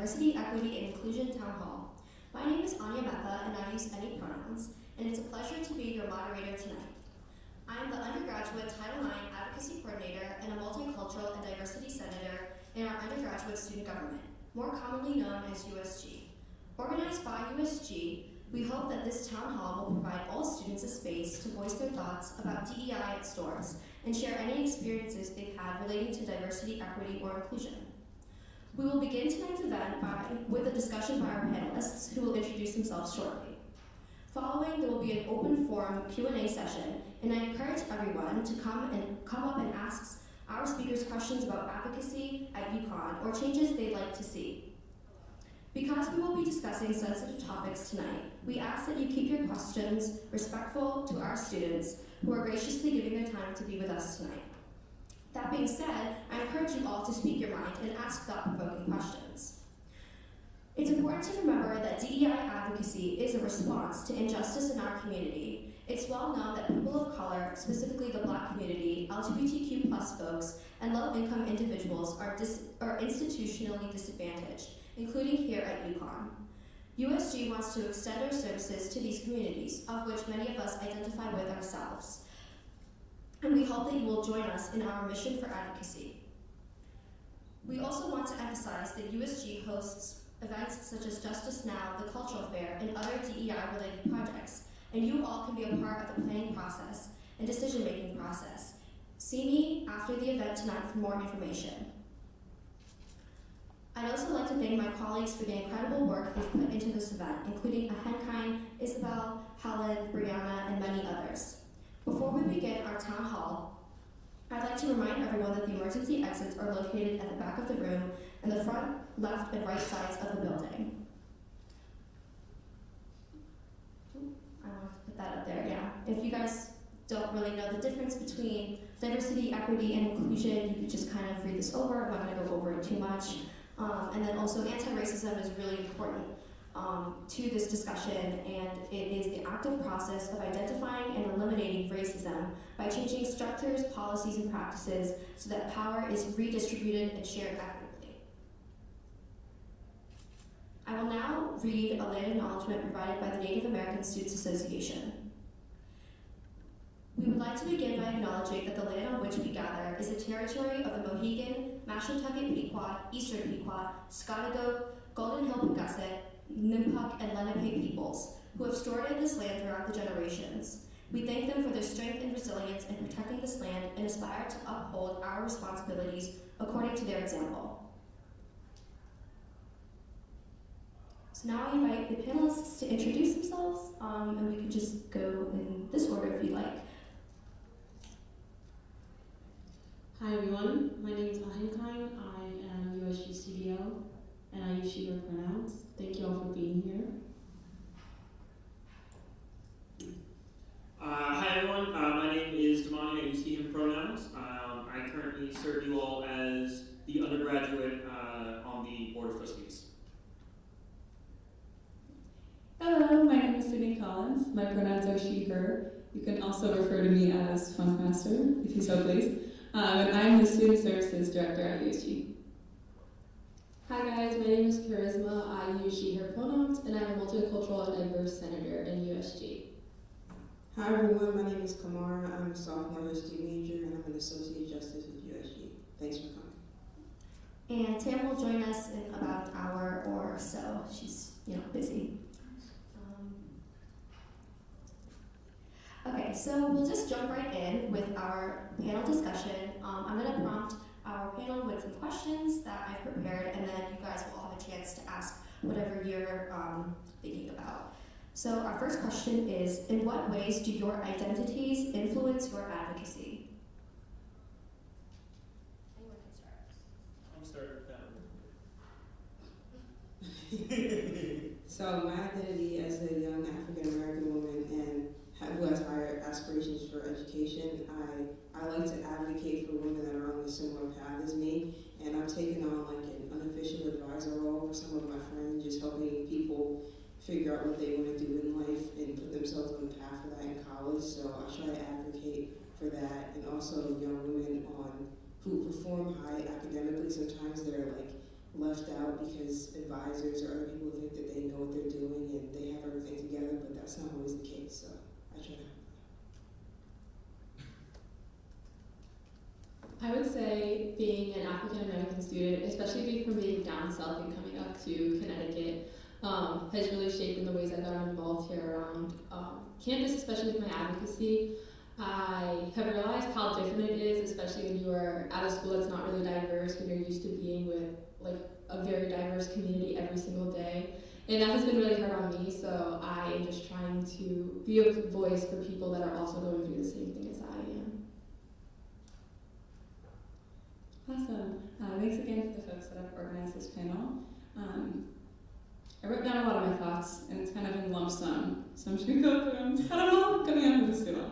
Diversity, Equity, and Inclusion Town Hall. My name is Anya Mehta, and I use any pronouns, and it's a pleasure to be your moderator tonight. I am the undergraduate Title IX Advocacy Coordinator and a Multicultural and Diversity Senator in our undergraduate student government, more commonly known as USG. Organized by USG, we hope that this town hall will provide all students a space to voice their thoughts about DEI at stores and share any experiences they've had relating to diversity, equity, or inclusion. We will begin tonight's event with a discussion by our panelists, who will introduce themselves shortly. Following, there will be an open forum Q&A session, and I encourage everyone to come up and ask our speakers questions about advocacy at UConn or changes they'd like to see. Because we will be discussing sensitive topics tonight, we ask that you keep your questions respectful to our students who are graciously giving their time to be with us tonight. That being said, I encourage you all to speak your mind and ask thought-provoking questions. It's important to remember that DEI advocacy is a response to injustice in our community. It's well known that people of color, specifically the Black community, LGBTQ+ folks, and low-income individuals are institutionally disadvantaged, including here at UConn. USG wants to extend our services to these communities, of which many of us identify with ourselves. And we hope that you will join us in our mission for advocacy. We also want to emphasize that USG hosts events such as Justice Now, the Cultural Fair, and other DEI-related projects, and you all can be a part of the planning process and decision-making process. See me after the event tonight for more information. I'd also like to thank my colleagues for the incredible work they've put into this event, including Ahenkine, Isabel, Helen, Brianna, and many others. Before we begin our town hall, I'd like to remind everyone that the emergency exits are located at the back of the room and the front, left, and right sides of the building. I want to put that up there, yeah. If you guys don't really know the difference between diversity, equity, and inclusion, you could just kind of read this over. I'm not going to go over it too much. And then also anti-racism is really important to this discussion, and it is the active process of identifying and eliminating racism by changing structures, policies, and practices so that power is redistributed and shared equitably. I will now read a land acknowledgement provided by the Native American Students Association. We would like to begin by acknowledging that the land on which we gather is a territory of the Mohegan, Mashantucket Pequot, Eastern Pequot, Scotiagook, Golden Hill Pawcasset, Nipmuc, and Lenape peoples, who have stewarded this land throughout the generations. We thank them for their strength and resilience in protecting this land and aspire to uphold our responsibilities according to their example. So now I invite the panelists to introduce themselves, and we can just go in this order if you like. Hi everyone, my name is Ahenkine. I am USG CDO, and I use she, her pronouns. Thank you all for being here. Hi everyone, my name is Damani. I use he, him pronouns. I currently serve you all as the undergraduate on the Board of Trustees. Hello, my name is Sydney Collins. My pronouns are she, her. You can also refer to me as Funkmaster, if you so please. And I'm the Student Services Director at USG. Hi guys, my name is Charisma. I use she, her pronouns, and I'm a multicultural and diverse senator in USG. Hi everyone, my name is Kamara. I'm a sophomore history major, and I'm an associate justice with USG. Thanks for coming. And Tam will join us in about an hour or so. She's, busy. Okay, so we'll just jump right in with our panel discussion. I'm going to prompt our panel with some questions that I've prepared, and then you guys will all have a chance to ask whatever you're thinking about. So our first question is, in what ways do your identities influence your advocacy? Anyone can start. I'll start with that. So my identity as a young African American woman and who has higher aspirations for education, I like to advocate for women that are on a similar path as me, and I've taken on like an unofficial advisor role for some of my friends, just helping people figure out what they want to do in life and put themselves on the path for that in college. So I try to advocate for that, and also young women who perform high academically. Sometimes they're like left out because advisors or other people think that they know what they're doing and they have everything together, but that's not always the case, so I try to. I would say being an African American student, especially from being down south and coming up to Connecticut, has really shaped in the ways I've gotten involved here around campus, especially with my advocacy. I have realized how different it is, especially when you are at a school that's not really diverse, when you're used to being with like a very diverse community every single day. And that has been really hard on me, so I am just trying to be a voice for people that are also going through the same thing as I am. Awesome. Thanks again for the folks that have organized this panel. I wrote down a lot of my thoughts, and it's kind of in lump sum, so I'm just going to go through them. I don't know, coming out of the school.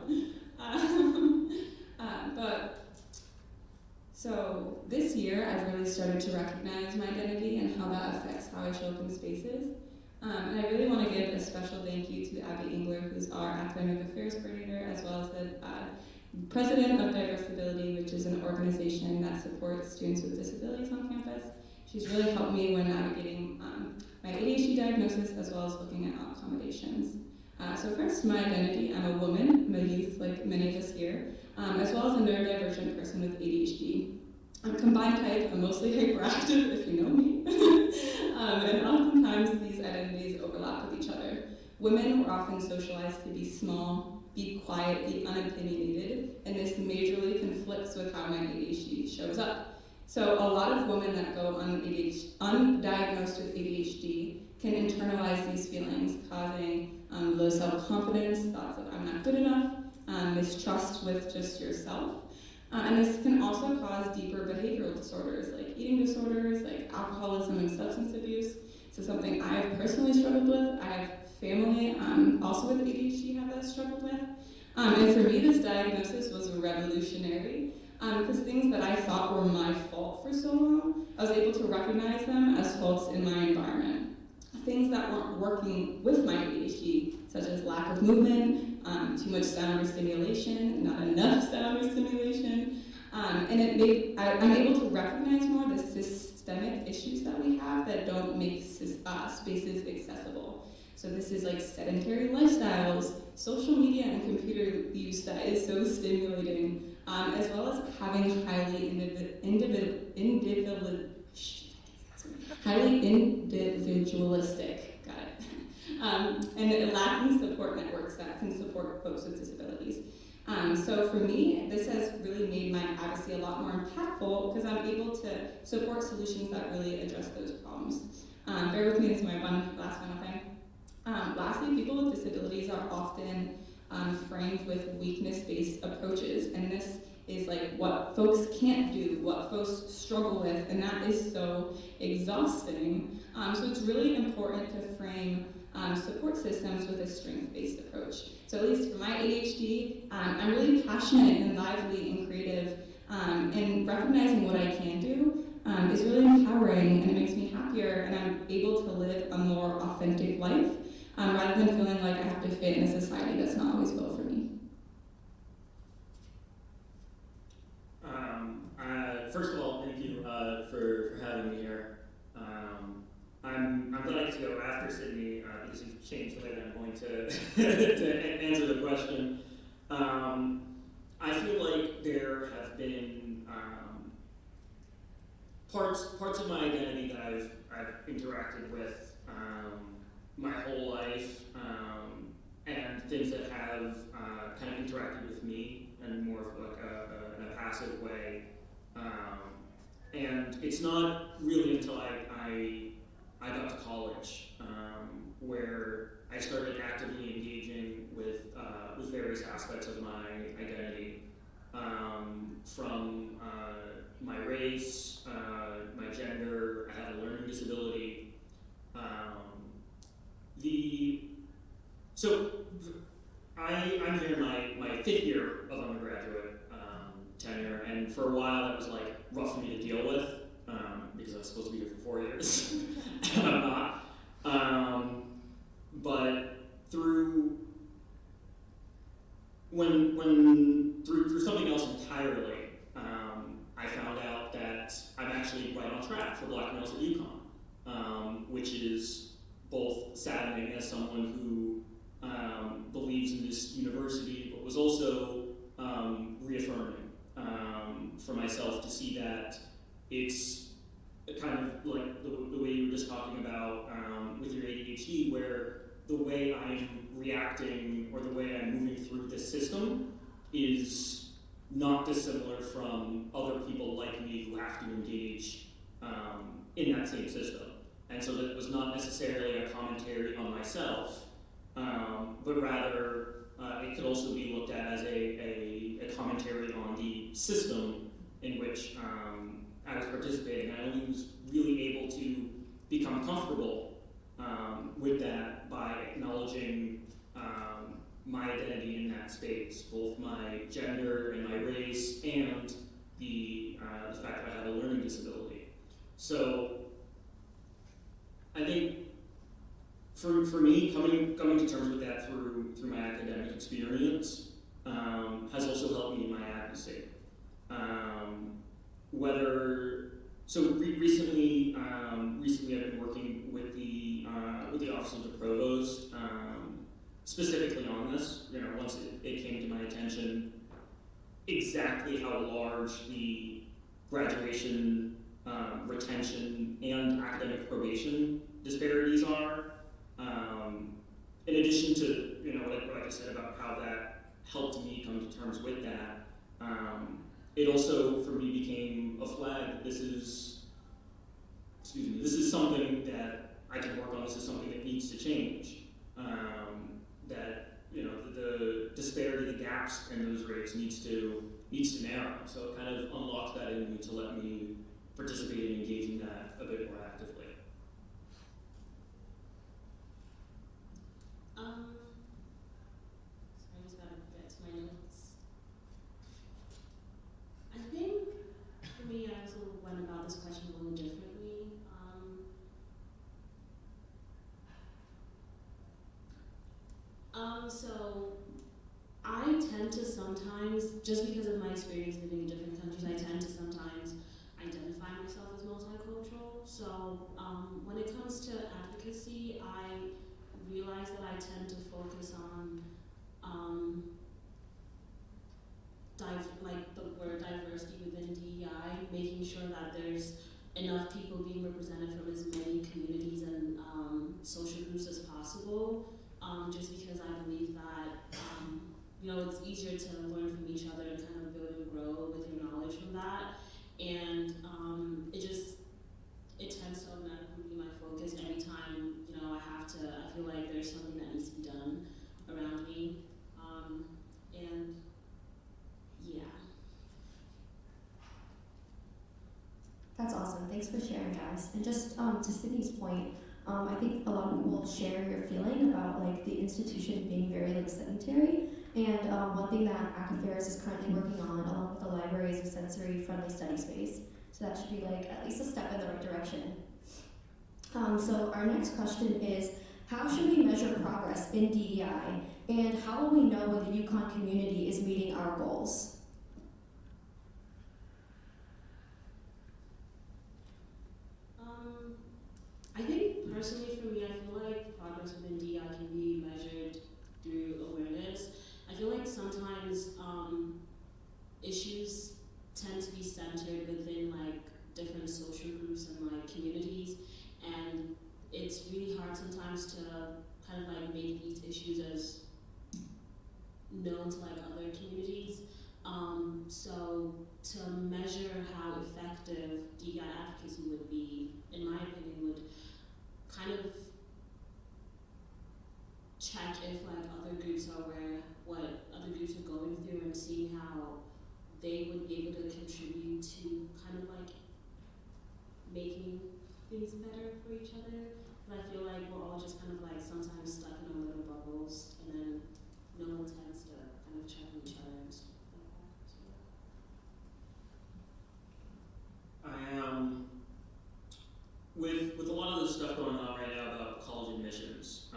So this year, I've really started to recognize my identity and how that affects how I show up in spaces. And I really want to give a special thank you to Abby Engler, who's our Academic Affairs Coordinator, as well as the President of Diversibility, which is an organization that supports students with disabilities on campus. She's really helped me when navigating my ADHD diagnosis, as well as looking at accommodations. So first, my identity. I'm a woman, I'm a youth like many of us here, as well as a neurodivergent person with ADHD. I'm combined type, I'm mostly hyperactive, if you know me. And oftentimes these identities overlap with each other. Women were often socialized to be small, be quiet, be unopinionated, and this majorly conflicts with how my ADHD shows up. So a lot of women that go undiagnosed with ADHD can internalize these feelings, causing low self-confidence, thoughts of I'm not good enough, mistrust with just yourself. And this can also cause deeper behavioral disorders like eating disorders, like alcoholism and substance abuse. So something I've personally struggled with. I have family also with ADHD have that struggled with. And for me, this diagnosis was revolutionary because things that I thought were my fault for so long, I was able to recognize them as faults in my environment. Things that weren't working with my ADHD, such as lack of movement, too much sound or stimulation, not enough sound or stimulation, and I'm able to recognize more the systemic issues that we have that don't make spaces accessible. So this is like sedentary lifestyles, social media and computer use that is so stimulating, as well as having highly individualistic, got it, and lacking support networks that can support folks with disabilities. So for me, this has really made my advocacy a lot more impactful because I'm able to support solutions that really address those problems. Bear with me, this is my last final thing. Lastly, people with disabilities are often framed with weakness-based approaches, and this is like what folks can't do, what folks struggle with, and that is so exhausting. So it's really important to frame support systems with a strength-based approach. So at least for my ADHD, I'm really passionate and lively and creative, and recognizing what I can do is really empowering, and it makes me happier, and I'm able to live a more authentic life, rather than feeling like I have to fit in a society that's not always built for me. First of all, thank you for having me here. I'm glad I get to go after Sydney because you've changed the way that I'm going to, to answer the question. I feel like there have been parts of my identity that I've interacted with my whole life, and things that have kind of interacted with me in more of like in a passive way. And it's not really until I got to college where I started actively engaging with various aspects of my identity, from my race, my gender. I have a learning disability. I'm here in my fifth year of undergraduate tenure, and for a while that was like rough for me to deal with because I was supposed to be here for 4 years, and I'm not. But through something else entirely, I found out that I'm actually right on track for black males at UConn. saddening as someone who believes in this university, but was also reaffirming for myself to see that it's kind of like the way you were just talking about with your ADHD, where the way I'm reacting or the way I'm moving through this system is not dissimilar from other people like me who have to engage in that same system. And so that was not necessarily a commentary on myself, but rather it could also be looked at as a commentary on the system in which I was participating. I only was really able to become comfortable with that by acknowledging my identity in that space, both my gender and my race, and the fact that I have a learning disability. So I think for me, coming to terms with that through my academic experience has also helped me in my advocacy. Recently I've been working with the Office of the Provost, specifically on this. Once it came to my attention, exactly how large the graduation, retention, and academic probation disparities are. In addition to what I just said about how that helped me come to terms with that, it also for me became a flag that this is something that I can work on. This is something that needs to change. That the disparity, the gaps in those rates needs to narrow. So it kind of unlocked that in me to let me participate in engaging that a bit more actively. So I just gotta get to my notes. I think for me, I also went about this question a little differently. So I tend to sometimes, just because of my experience living in different countries, I tend to sometimes identify myself as multicultural. So when it comes to advocacy, I realize that I tend to focus on like the word diversity within DEI, making sure that there's enough people being represented from as many communities and social groups as possible. Just because I believe that it's easier to learn from each other and kind of build and grow with your knowledge from that. And it tends to automatically be my focus every time I feel like there's something that needs to be done around me. And yeah. That's awesome. Thanks for sharing, guys. And just to Sydney's point, I think a lot of people share your feeling about like the institution being very like sedentary. And one thing that ACAFAIRS is currently working on, along with the library, is a sensory-friendly study space. So that should be like at least a step in the right direction. So our next question is, how should we measure progress in DEI, and how will we know when the UConn community is meeting our goals? I think personally for me, I feel like progress within DEI can be measured through awareness. I feel like sometimes issues tend to be centered within like different social groups and like communities, and it's really hard sometimes to kind of like make these issues as known to like other communities. So to measure how effective DEI advocacy would be, in my opinion, would kind of check if like other groups are aware what other groups are going through and seeing how they would be able to contribute to kind of like making things better for each other. But I feel like we're all just kind of like sometimes stuck in our little bubbles, and then no one tends to kind of check on each other and stuff like that. So. With a lot of the stuff going on right now about college admissions,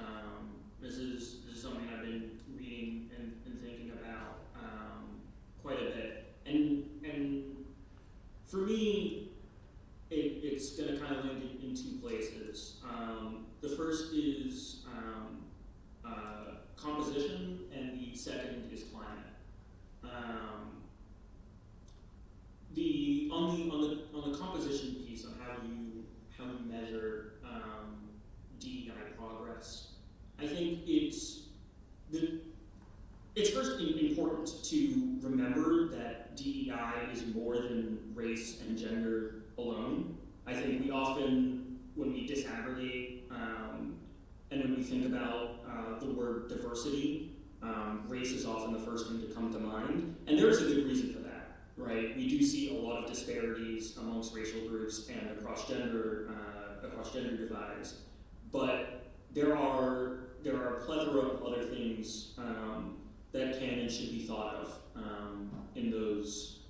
this is something I've been reading and thinking about quite a bit. And for me, it's going to kind of land in two places. The first is composition, and the second is climate. On the composition piece, on how you measure DEI progress, I think it's first important to remember that DEI is more than race and gender alone. I think we often, when we disaggregate and when we think about the word diversity, race is often the first thing to come to mind, and there is a good reason for that, right? We do see a lot of disparities amongst racial groups and across gender divides, but there are a plethora of other things that can and should be thought of in those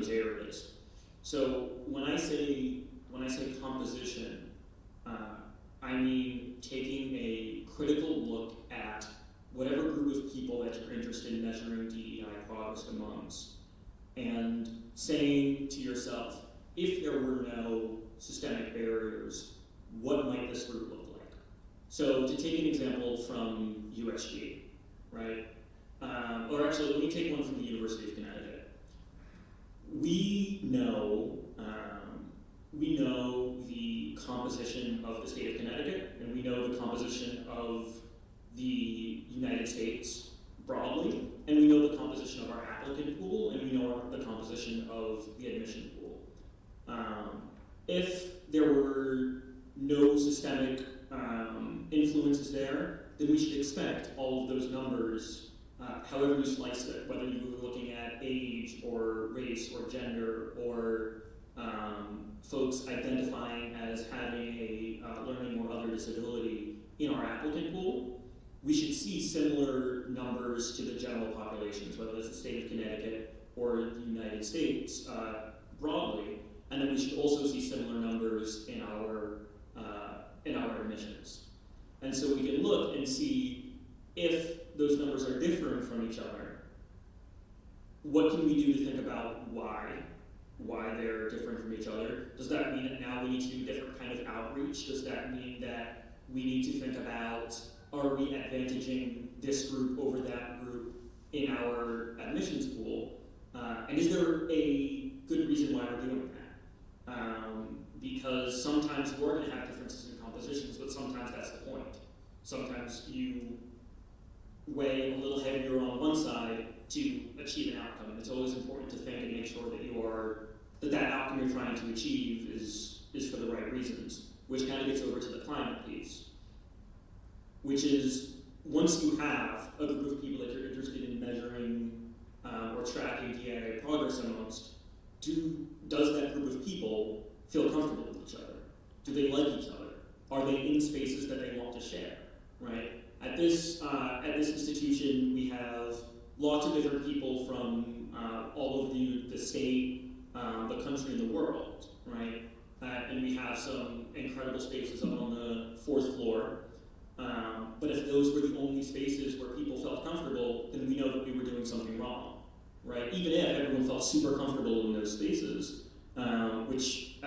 areas. So when I say composition, I mean taking a critical look at whatever group of people that you're interested in measuring DEI progress amongst, and saying to yourself, if there were no systemic barriers, what might this group look like? So to take an example from USG, right? Or actually, let me take one from the University of Connecticut. We know the composition of the state of Connecticut, and we know the composition of the United States broadly, and we know the composition of our applicant pool, and we know the composition of the admission pool. If there were no systemic influences there, then we should expect all of those numbers, however you slice it, whether you were looking at age or race or gender or folks identifying as having a learning or other disability in our applicant pool, we should see similar numbers to the general populations, whether it's the state of Connecticut or the United States broadly, and then we should also see similar numbers in our admissions. And so we can look and see if those numbers are different from each other, what can we do to think about why they're different from each other? Does that mean that now we need to do different kind of outreach? Does that mean that we need to think about, are we advantaging this group over that group in our admissions pool? And is there a good reason why we're doing that? Because sometimes we're going to have differences in compositions, but sometimes that's the point. Sometimes you weigh a little heavier on one side to achieve an outcome. It's always important to think and make sure that that outcome you're trying to achieve is for the right reasons, which kind of gets over to the climate piece, which is once you have a group of people that you're interested in measuring or tracking DEI progress amongst, does that group of people feel comfortable with each other? Do they like each other? Are they in spaces that they want to share, right? At this institution, we have lots of different people from all over the state, the country, and the world, right? And we have some incredible spaces up on the 4th floor. But if those were the only spaces where people felt comfortable, then we know that we were doing something wrong, right? Even if everyone felt super comfortable in those spaces, which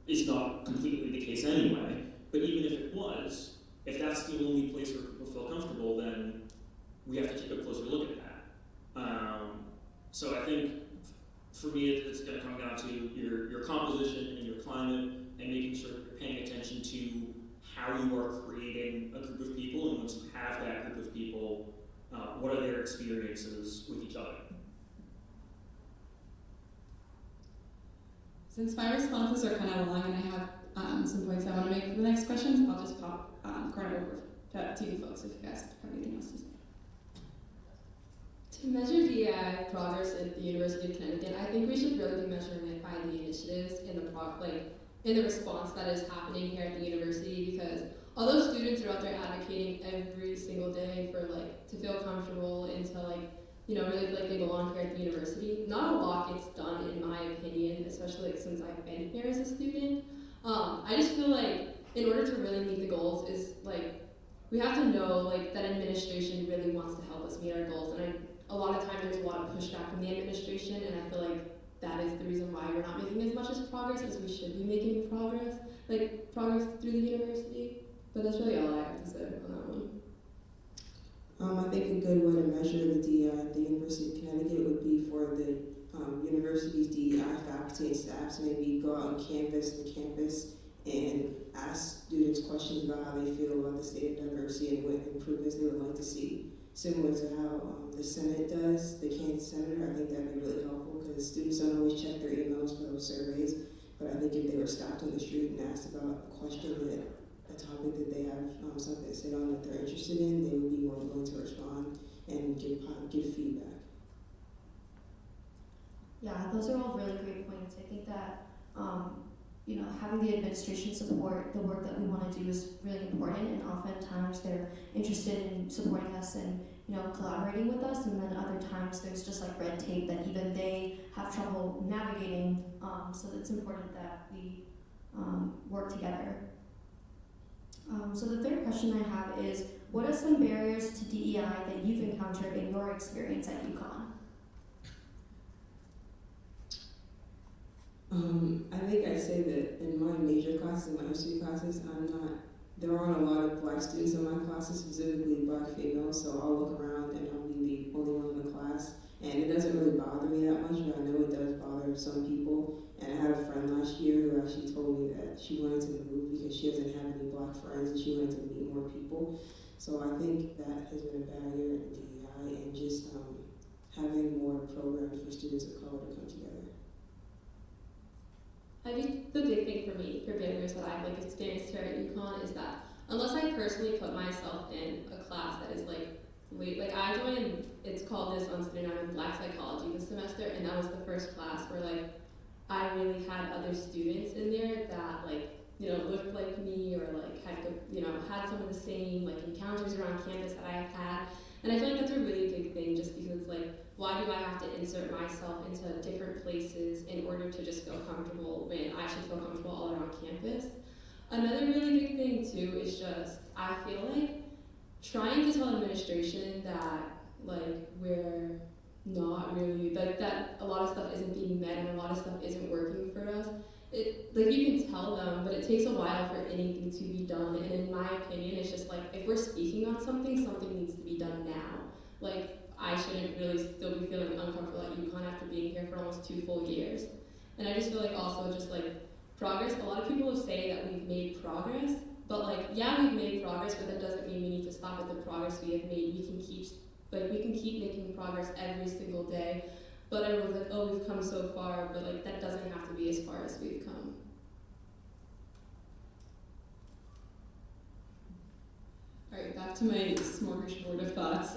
is not completely the case anyway, but even if it was, if that's the only place where people feel comfortable, then we have to take a closer look at that. So I think for me, it's going to come down to your composition and your climate, and making sure that you're paying attention to how you are creating a group of people, and once you have that group of people, what are their experiences with each other? Since my responses are kind of long and I have some points I want to make for the next questions, I'll just pop Corner over to you folks if you guys have anything else to say. To measure DEI progress at the University of Connecticut, I think we should really be measuring it by the initiatives and in the response that is happening here at the university, because although students are out there advocating every single day for to feel comfortable and to really feel like they belong here at the university, not a lot gets done in my opinion, especially since I've been here as a student. I just feel like in order to really meet the goals is we have to know that administration really wants to help us meet our goals, and a lot of times there's a lot of pushback from the administration, and I feel like that is the reason why we're not making as much as progress as we should be making progress through the university. But that's really all I have to say on that one. I think a good way to measure the DEI at the University of Connecticut would be for the university's DEI faculty and staff to maybe go out on the campus, and ask students questions about how they feel about the state of diversity and what improvements they would like to see. Similar to how the Senate does, the Kansas Senator, I think that would be really helpful because students don't always check their emails for those surveys. But I think if they were stopped on the street and asked about a question a topic that they have something to say on that they're interested in, they would be more willing to respond and give feedback. Yeah, those are all really great points. I think that having the administration support the work that we want to do is really important, and oftentimes they're interested in supporting us and collaborating with us, and then other times there's just like red tape that even they have trouble navigating. So it's important that we work together. So the third question I have is, what are some barriers to DEI that you've encountered in your experience at UConn? I think I'd say that in my major classes, in my history classes, there aren't a lot of black students in my classes, specifically black females, so I'll look around and I'll be the only one in the class. And it doesn't really bother me that much, but I know it does bother some people. And I had a friend last year who actually told me that she wanted to move because she doesn't have any black friends and she wanted to meet more people. So I think that has been a barrier in DEI, and just having more programs for students of color to come together. I think the big thing for me, for barriers that I've experienced here at UConn, is that unless I personally put myself in a class that is I joined, it's called this on student in Black Psychology this semester, and that was the first class where I really had other students in there that looked like me, or had some of the same encounters around campus that I have had. And I feel like that's a really big thing, just because why do I have to insert myself into different places in order to just feel comfortable when I should feel comfortable all around campus? Another really big thing too is just, I feel like trying to tell administration that we're not really, that a lot of stuff isn't being met and a lot of stuff isn't working for us. You can tell them, but it takes a while for anything to be done. And in my opinion, it's just if we're speaking on something, something needs to be done now. I shouldn't really still be feeling uncomfortable at UConn after being here for almost 2 full years. And I just feel also just progress. A lot of people will say that we've made progress, but yeah, we've made progress, but that doesn't mean we need to stop at the progress we have made. We can keep making progress every single day. But everyone's oh, we've come so far, but that doesn't have to be as far as we've come. All right, back to my smorgasbord of thoughts.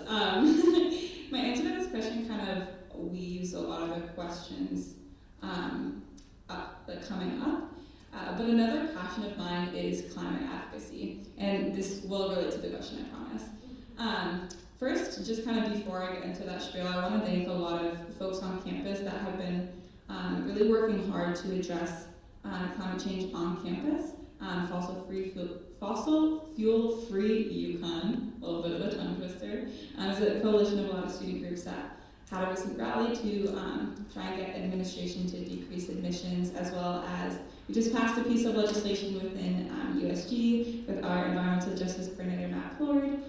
My answer to this question kind of weaves a lot of the questions coming up. But another passion of mine is climate advocacy, and this will relate to the question, I promise. First, just kind of before I get into that spiel, I want to thank a lot of folks on campus that have been really working hard to address climate change on campus. Fossil fuel-free UConn, a little bit of a tongue twister, is a coalition of a lot of student groups that had a recent rally to try and get administration to decrease emissions, as well as we just passed a piece of legislation within USG with our environmental justice coordinator, Matt Ford,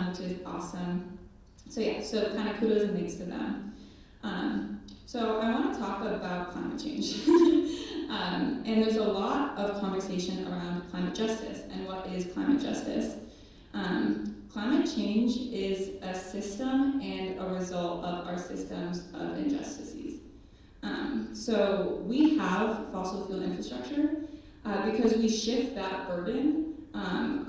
which is awesome. So kind of kudos and thanks to them. So I want to talk about climate change. And there's a lot of conversation around climate justice and what is climate justice. Climate change is a system and a result of our systems of injustices. So we have fossil fuel infrastructure because we shift that burden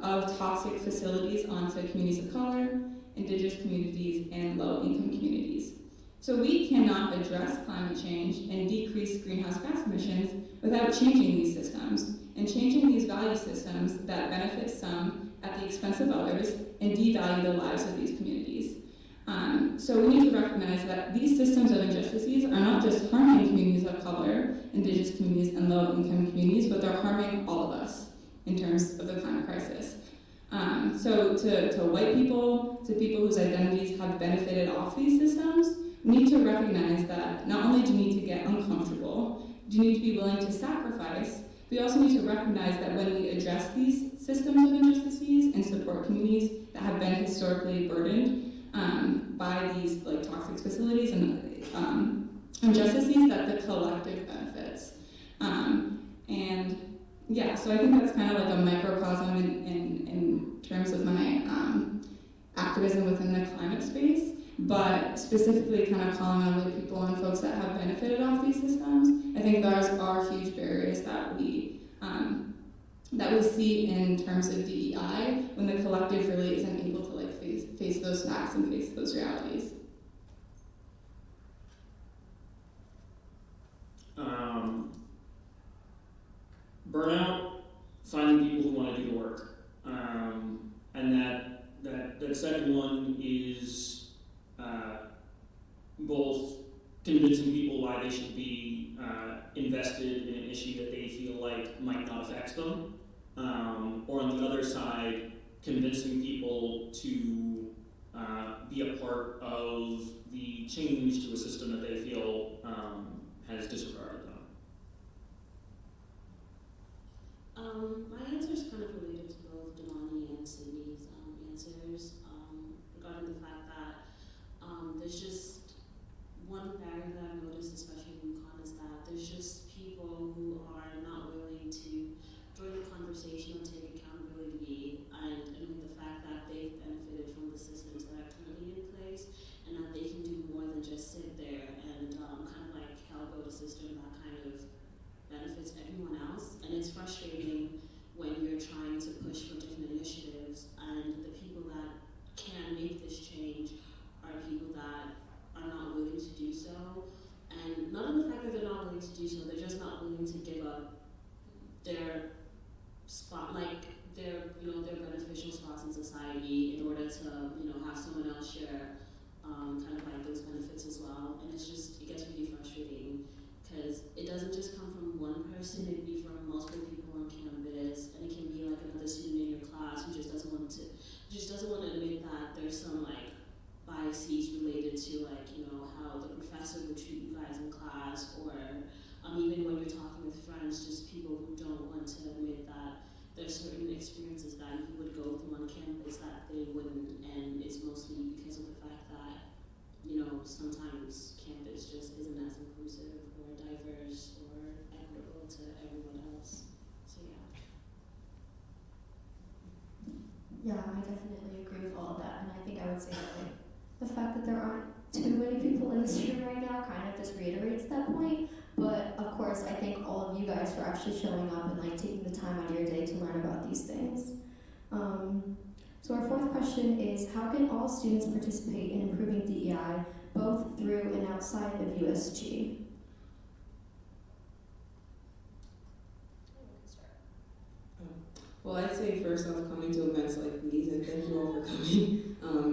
of toxic facilities onto communities of color, indigenous communities, and low-income communities. So we cannot address climate change and decrease greenhouse gas emissions without changing these systems and changing these value systems that benefit some at the expense of others and devalue the lives of these communities. So we need to recognize that these systems of injustices are not just harming communities of color, indigenous communities, and low-income communities, but they're harming all of us in terms of the climate crisis. So to white people, to people whose identities have benefited off these systems, we need to recognize that not only do you need to get uncomfortable, do you need to be willing to sacrifice, we also need to recognize that when we address these systems of injustices and support communities that have been historically burdened by these like toxic facilities and injustices, that the collective benefits. And yeah, so I think that's kind of like a microcosm in terms of my activism within the climate space, but specifically kind of calling on the people and folks that have benefited off these systems. I think those are huge barriers that we see in terms of DEI when the collective really isn't able to like face those facts and face those realities. Burnout, finding people who want to do the work, and that second one is both convincing people why they should be invested in an issue that they feel like might not affect them, or on the other side, convincing people to be a part of the change to a system that they feel has disregarded them. My answer is kind of related to both Damani and Sydney's answers regarding the fact that there's just one barrier that I've noticed, especially in UConn, is that there's just people who are not willing to join the conversation or take accountability, and with the fact that they've benefited from the systems that are currently in place, and that they can do more than just sit there and kind of like help build a system that kind of benefits everyone else. And it's frustrating when you're trying to push for different initiatives and the people that can make this change are people that are not willing to do so. And not in the fact that they're not willing to do so, they're just not willing to give up their spot, like their beneficial spots in society in order to have someone else share kind of like those benefits as well. And it gets really frustrating because it doesn't just come from one person, it'd be from multiple people on campus, and it can be like another student in your class who just doesn't want to admit that there's some like biases related to like how the professor would treat you guys in class, or even when you're talking with friends, just people who don't want to admit that there's certain experiences that you would go through on campus that they wouldn't, and it's mostly because of the fact that sometimes campus just isn't as inclusive or diverse or equitable to everyone else. So Yeah, I definitely agree with all of that, and I think I would say that like the fact that there aren't too many people in this room right now kind of just reiterates that point. But of course, I thank all of you guys for actually showing up and like taking the time out of your day to learn about these things. So our fourth question is, how can all students participate in improving DEI both through and outside of USG? Well, I'd say first off, coming to events like these, and thank you all for coming.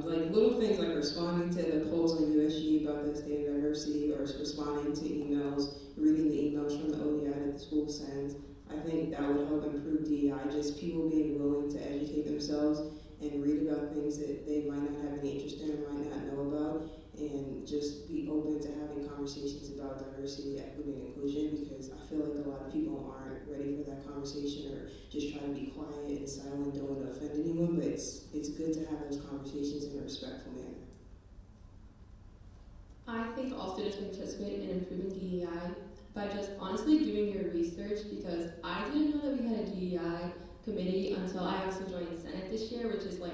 Like little things like responding to the polls on USG about the state of diversity, or responding to emails, reading the emails from the ODI that the school sends. I think that would help improve DEI, just people being willing to educate themselves and read about things that they might not have any interest in or might not know about, and just be open to having conversations about diversity, equity, and inclusion, because I feel like a lot of people aren't ready for that conversation or just try to be quiet and silent, don't want to offend anyone, but it's good to have those conversations in a respectful manner. I think all students can participate in improving DEI by just honestly doing your research, because I didn't know that we had a DEI committee until I also joined Senate this year, which is like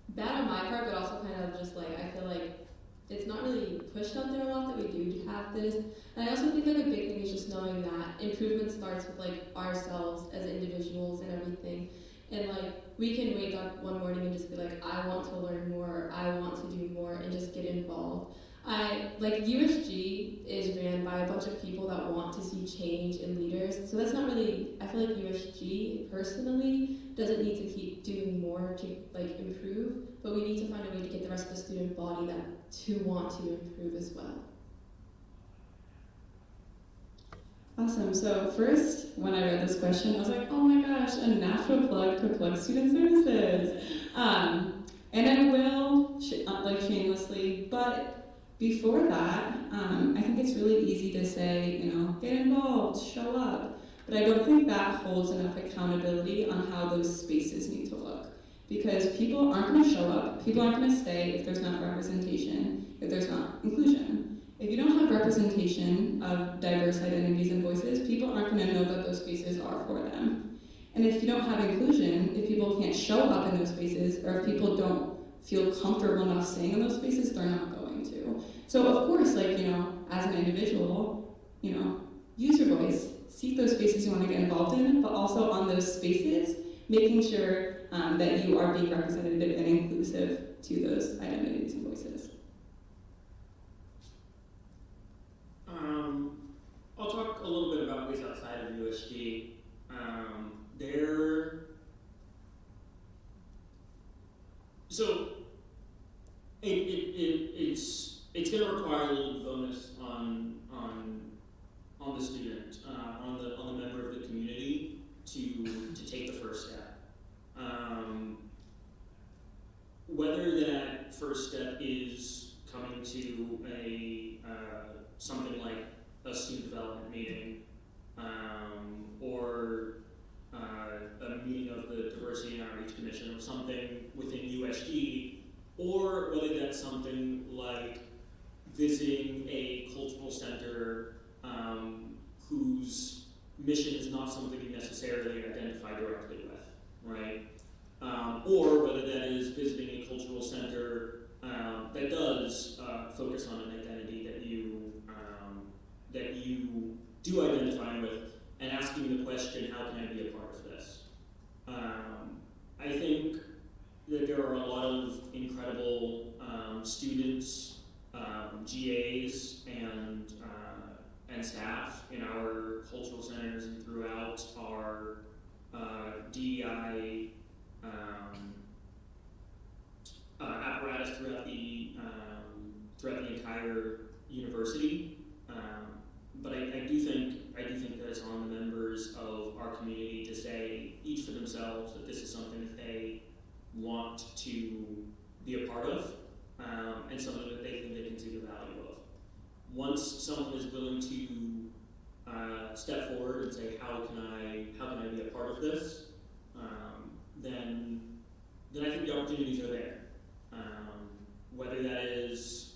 bad on my part, but also kind of just like I feel like it's not really pushed out there a lot that we do have this. And I also think like a big thing is just knowing that improvement starts with like ourselves as individuals and everything. And like we can wake up one morning and just be like, I want to learn more, I want to do more, and just get involved. USG is ran by a bunch of people that want to see change in leaders. So that's not really, I feel like USG personally doesn't need to keep doing more to like improve, but we need to find a way to get the rest of the student body to want to improve as well. Awesome. So first, when I read this question, I was like, oh my gosh, a natural plug to plug student services. And I will, shamelessly, but before that, I think it's really easy to say, get involved, show up. But I don't think that holds enough accountability on how those spaces need to look. Because people aren't going to show up, people aren't going to stay if there's not representation, if there's not inclusion. If you don't have representation of diverse identities and voices, people aren't going to know that those spaces are for them. And if you don't have inclusion, if people can't show up in those spaces, or if people don't feel comfortable enough staying in those spaces, they're not going to. So of course, like, as an individual, use your voice, seek those spaces you want to get involved in, but also on those spaces, making sure that you are being representative and inclusive to those identities and voices. I'll talk a little bit about ways outside of USG. So it's going to require a little bonus on the student, on the member of the community to take the first step. Whether that first step is coming to a something like a student development meeting, or a meeting of the Diversity and Outreach Commission, or something within USG, or whether that's something like visiting a cultural center whose mission is not something you necessarily identify directly with, right? Or whether that is visiting a cultural center that does focus on an identity that you do identify with, and asking the question, how can I be a part of this? I think that there are a lot of incredible students, GAs, and staff in our cultural centers and throughout our DEI apparatus throughout the entire university. But I do think that it's on the members of our community to say, each for themselves, that this is something that they want to be a part of, and something that they think they can see the value of. Once someone is willing to step forward and say, how can I be a part of this, then I think the opportunities are there. Whether that is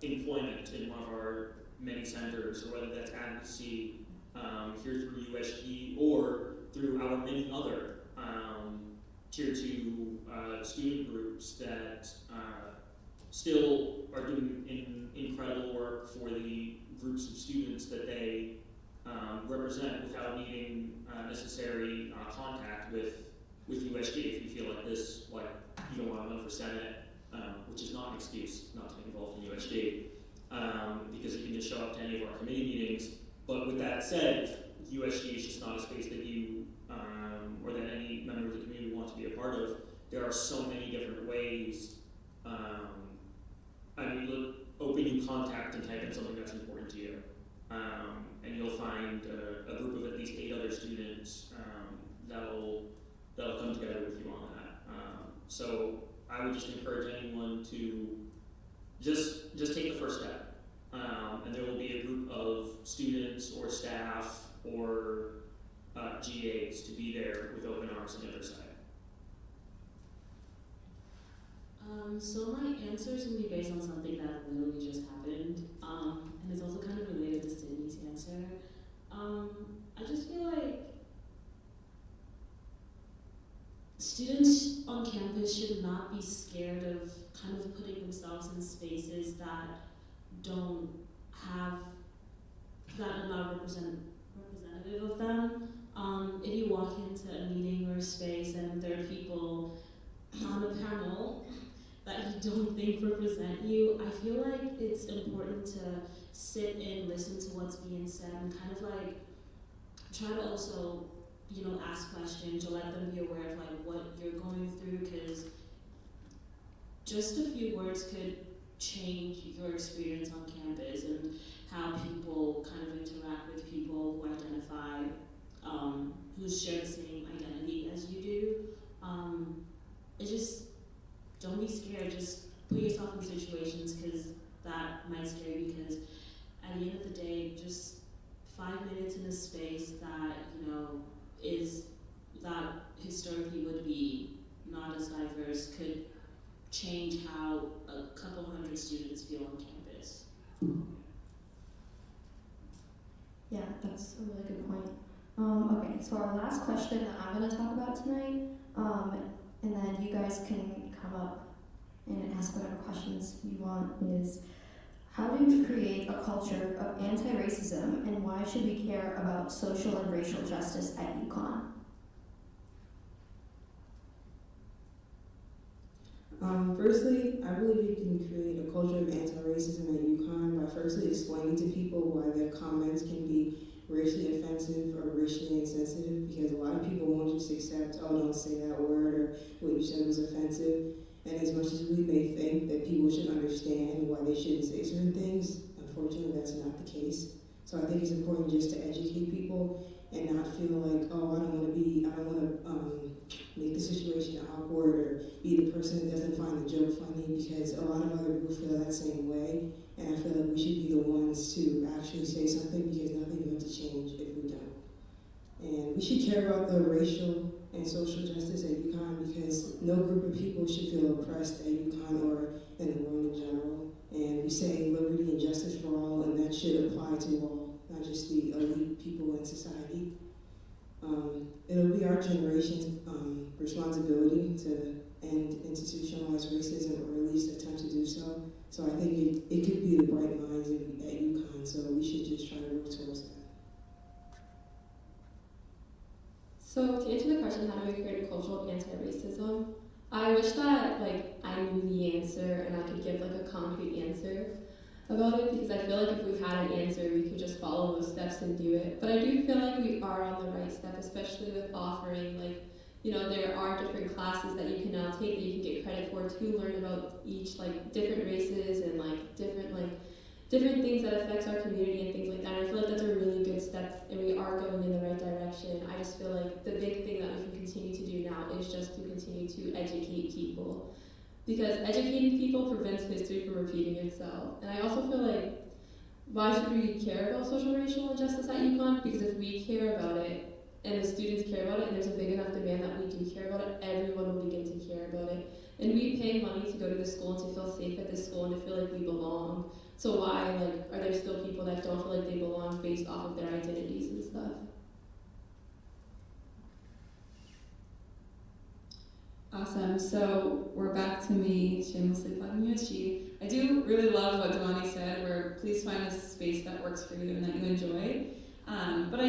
employment in one of our many centers, or whether that's advocacy here through USG, or through our many other Tier 2 student groups that still are doing incredible work for the groups of students that they represent without needing necessary contact with USG. If you feel like this, like you don't want to run for Senate, which is not an excuse not to be involved in USG, because you can just show up to any of our committee meetings. But with that said, if USG is just not a space that you or that any member of the community want to be a part of, there are so many different ways. Look, open new contact and type in something that's important to you, and you'll find a group of at least 8 other students that'll come together with you on that. So I would just encourage anyone to just take the first step, and there will be a group of students or staff or GAs to be there with open arms on the other side. So my answer is going to be based on something that literally just happened, and it's also kind of related to Sydney's answer. I just feel like students on campus should not be scared of kind of putting themselves in spaces that don't have, that are not representative of them. If you walk into a meeting or a space and there are people on a panel that you don't think represent you, I feel like it's important to sit and listen to what's being said and kind of like try to also, ask questions or let them be aware of like what you're going through, because just a few words could change your experience on campus and how people kind of interact with people who identify, who share the same identity as you do. It's just, don't be scared, just put yourself in situations because that might scare you, because at the end of the day, just 5 minutes in a space that, is that historically would be not as diverse could change how a couple hundred students feel on campus. Yeah, that's a really good point. Okay, so our last question that I'm going to talk about tonight, and then you guys can come up and ask whatever questions you want, is how do we create a culture of anti-racism, and why should we care about social and racial justice at UConn? Firstly, I believe you can create a culture of anti-racism at UConn by firstly explaining to people why their comments can be racially offensive or racially insensitive, because a lot of people won't just accept, oh, don't say that word, or what you said was offensive. And as much as we may think that people should understand why they shouldn't say certain things, unfortunately that's not the case. So I think it's important just to educate people and not feel like, oh, I don't want to make the situation awkward or be the person that doesn't find the joke funny, because a lot of other people feel that same way. And I feel like we should be the ones to actually say something, because nothing's going to change if we don't. And we should care about the racial and social justice at UConn, because no group of people should feel oppressed at UConn or in the world in general. And we say liberty and justice for all, and that should apply to all, not just the elite people in society. It'll be our generation's responsibility to end institutionalized racism, or at least attempt to do so. So I think it could be the bright minds at UConn, so we should just try to work towards that. So to answer the question, how do we create a culture of anti-racism? I wish that I knew the answer and I could give a concrete answer about it, because I feel like if we had an answer, we could just follow those steps and do it. But I do feel like we are on the right step, especially with offering there are different classes that you can now take that you can get credit for to learn about each different races and different things that affects our community and things like that. And I feel like that's a really good step, and we are going in the right direction. I just feel like the big thing that we can continue to do now is just to continue to educate people, because educating people prevents history from repeating itself. And I also feel like, why should we care about social racial injustice at UConn? Because if we care about it, and the students care about it, and there's a big enough demand that we do care about it, everyone will begin to care about it. And we pay money to go to this school and to feel safe at this school and to feel like we belong. So why, are there still people that don't feel like they belong based off of their identities and stuff? Awesome. So we're back to me shamelessly plugging USG. I do really love what Devani said, where please find a space that works for you and that you enjoy. But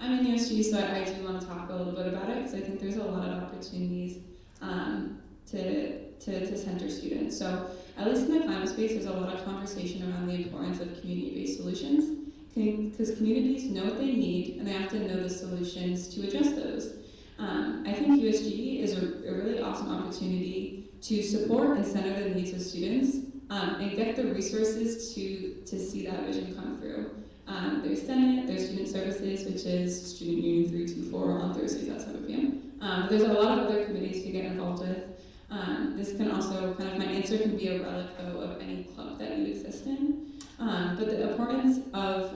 I'm in USG, so I do want to talk a little bit about it, because I think there's a lot of opportunities to center students. So at least in the climate space, there's a lot of conversation around the importance of community-based solutions, because communities know what they need, and they have to know the solutions to address those. I think USG is a really awesome opportunity to support and center the needs of students and get the resources to see that vision come through. There's Senate, there's Student Services, which is Student Union 324 on Thursdays at 7 p.m. But there's a lot of other committees to get involved with. This can also, my answer can be a relic, though, of any club that you exist in. But the importance of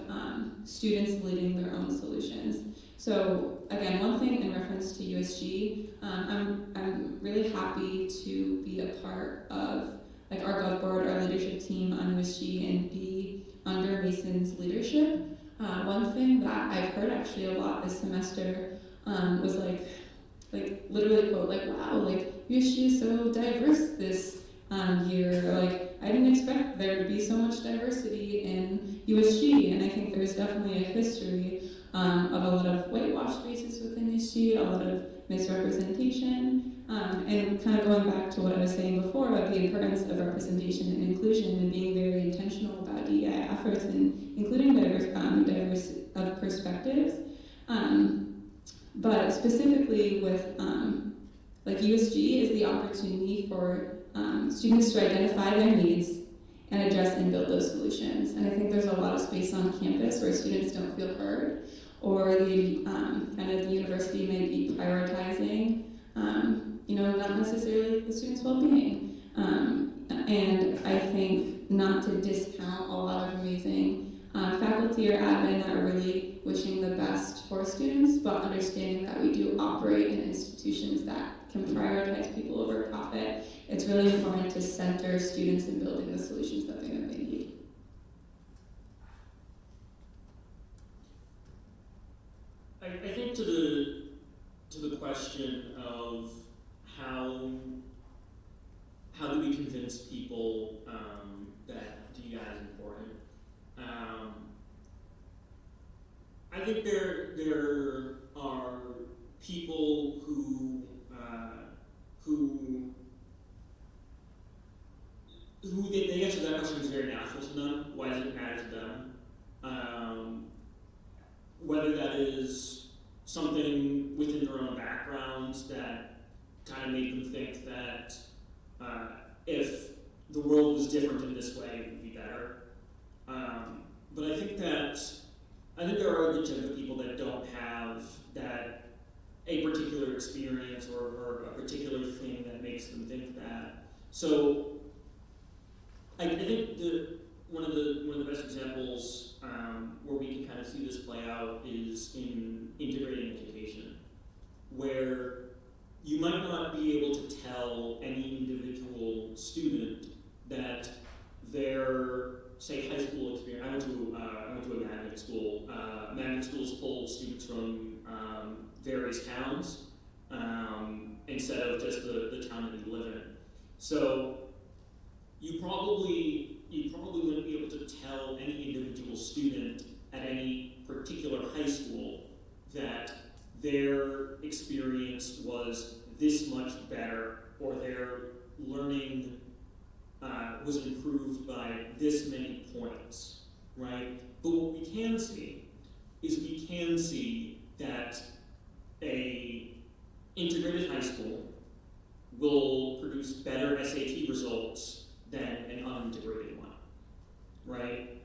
students leading their own solutions. So again, one thing in reference to USG, I'm really happy to be a part of our Gov Board, our leadership team on USG, and be under Mason's leadership. One thing that I've heard actually a lot this semester was literally quote, wow, USG is so diverse this year. I didn't expect there to be so much diversity in USG, and I think there's definitely a history of a lot of whitewashed spaces within USG, a lot of misrepresentation, and kind of going back to what I was saying before about the importance of representation and inclusion, and being very intentional about DEI efforts and including diverse of perspectives. But specifically with USG is the opportunity for students to identify their needs and address and build those solutions. And I think there's a lot of space on campus where students don't feel heard, or the university may be prioritizing, not necessarily the students' well-being. And I think not to discount a lot of amazing faculty or admin that are really wishing the best for students, but understanding that we do operate in institutions that can prioritize people over profit. It's really important to center students in building the solutions that they know they need. I think to the question of how do we convince people that DEI is important, I think there are people who they answer that question is very natural to them. Why does it matter to them? Whether that is something within their own backgrounds that kind of made them think that if the world was different in this way, it would be better. But I think there are a good chunk of people that don't have that a particular experience or a particular thing that makes them think that. So I think one of the best examples where we can kind of see this play out is in integrating education, where you might not be able to tell any individual student that their, say, high school experience. I went to a magnet school. Magnet schools pulled students from various towns instead of just the town that you live in. So you probably wouldn't be able to tell any individual student at any particular high school that their experience was this much better or their learning was improved by this many points, right? But what we can see is that a integrated high school will produce better SAT results than an unintegrated one, right?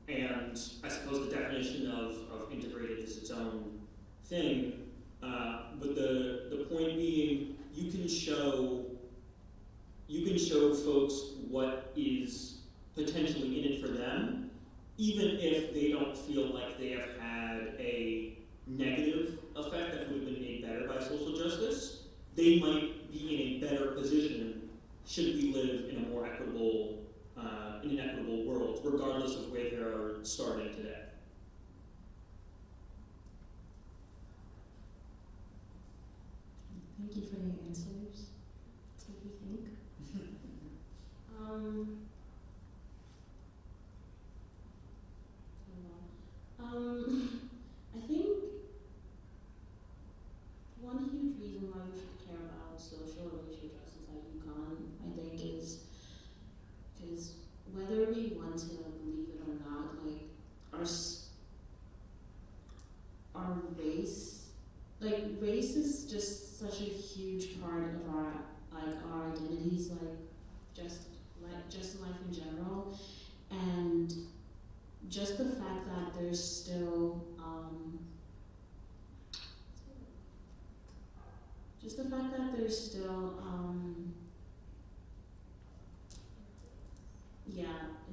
And I suppose the definition of integrated is its own thing, but the point being, you can show folks what is potentially in it for them, even if they don't feel like they have had a negative effect that would have been made better by social justice. They might be in a better position should we live in a more equitable, in an equitable world, regardless of where they are starting today. Thank you for your answers. That's what we think. I think one huge reason why we should care about social and racial justice at UConn, I think, is because whether we want to believe it or not, like our race is just such a huge part of our identities, just life in general, and just the fact that there's still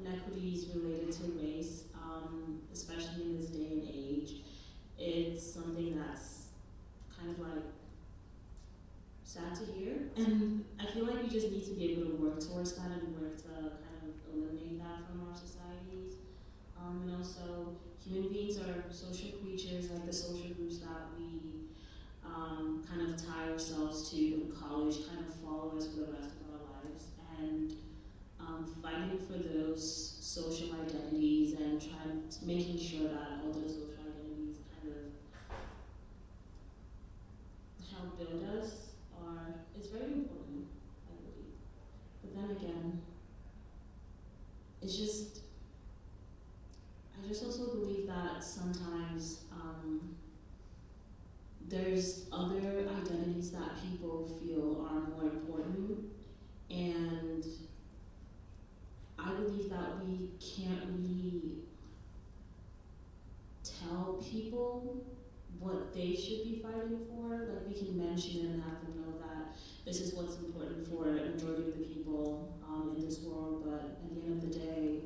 inequities related to race, especially in this day and age. It's something that's kind of like sad to hear, and I feel like we just need to be able to work towards that and work to kind of eliminate that from our societies. And also, human beings are social creatures, like the social groups that we kind of tie ourselves to in college kind of follow us for the rest of our lives. And fighting for those social identities and making sure that all those social identities kind of help build us is very important, I believe. But then again, I just also believe that sometimes there's other identities that people feel are more important, and I believe that we can't really tell people what they should be fighting for. Like, we can mention and have them know that this is what's important for a majority of the people in this world, but at the end of the day,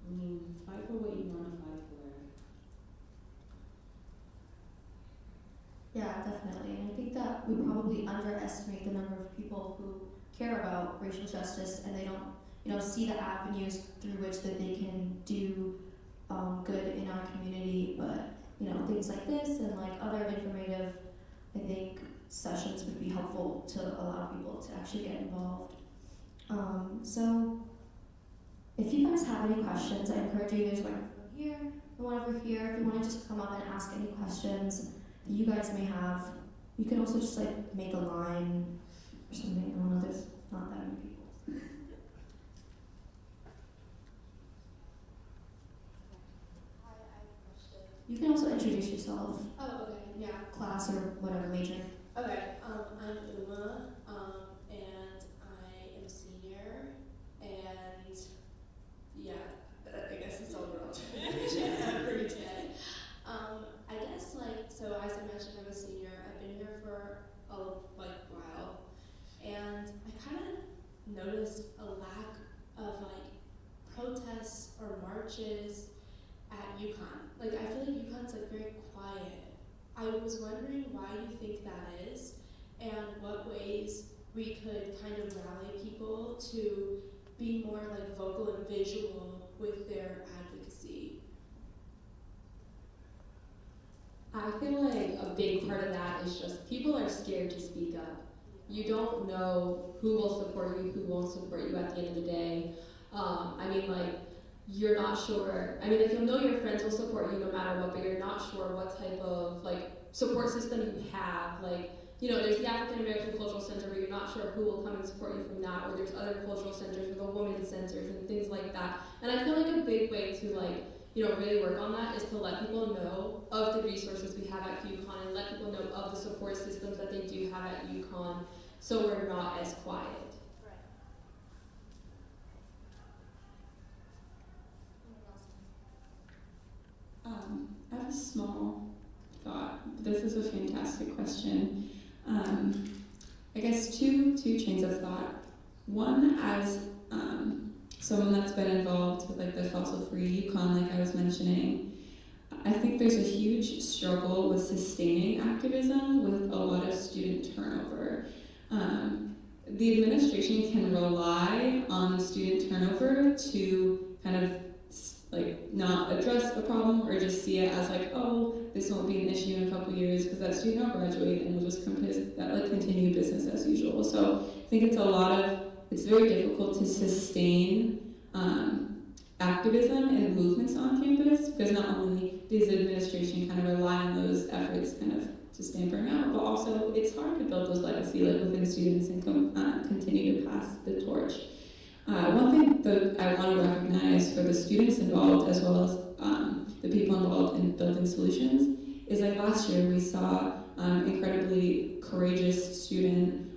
we underestimate the number of people who care about racial justice and they don't, see the avenues through which that they can do good in our community. But things like this and like other informative, I think, sessions would be helpful to allow people to actually get involved. So if you guys have any questions, I encourage you, there's one here and one over here. If you want to just come up and ask any questions that you guys may have, you can also just like make a line or something. I don't know, there's not that many people. Hi, I have a question. You can also introduce yourself, Oh, okay, yeah. class or whatever major. Okay, I'm Uma, and I am a senior, and yeah, I guess it's all around every day. I guess so as I mentioned, I'm a senior. I've been here for a while, and I kind of noticed a lack of protests or marches at UConn. I feel like UConn's very quiet. I was wondering why you think that is, and what ways we could kind of rally people to be more vocal and visual with their advocacy. I feel like a big part of that is just people are scared to speak up. You don't know who will support you, who won't support you at the end of the day. You're not sure. You'll know your friends will support you no matter what, but you're not sure what type of support system you have. There's the African American Cultural Center, but you're not sure who will come and support you from that, or there's other cultural centers or the women's centers and things like that. And I feel like a big way to really work on that is to let people know of the resources we have at UConn and let people know of the support systems that they do have at UConn, so we're not as quiet. I have a small thought. This is a fantastic question. I guess two chains of thought. One, as someone that's been involved with the fossil-free UConn, like I was mentioning, I think there's a huge struggle with sustaining activism with a lot of student turnover. The administration can rely on student turnover to kind of not address a problem or just see it as this won't be an issue in a couple years because that student will graduate and we'll just continue business as usual. So I think it's very difficult to sustain activism and movements on campus because not only does the administration kind of rely on those efforts kind of to stay burnout, but also it's hard to build those legacy within students and continue to pass the torch. One thing that I want to recognize for the students involved as well as the people involved in building solutions is last year we saw incredibly courageous student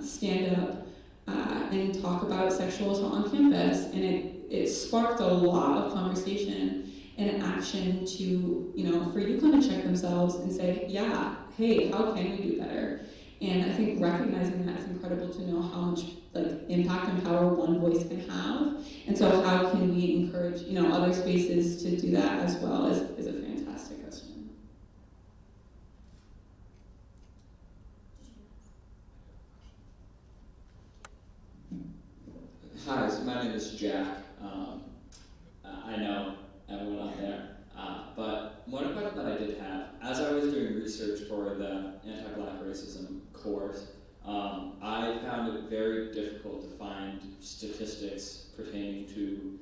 stand up and talk about sexual assault on campus, and it sparked a lot of conversation and action to for UConn to check themselves and say, yeah, hey, how can we do better? And I think recognizing that is incredible to know how much impact and power one voice can have. And so how can we encourage other spaces to do that as well is a fantastic question. Hi, so my name is Jack. I know everyone out there, but one question that I did have, as I was doing research for the anti-Black racism course, I found it very difficult to find statistics pertaining to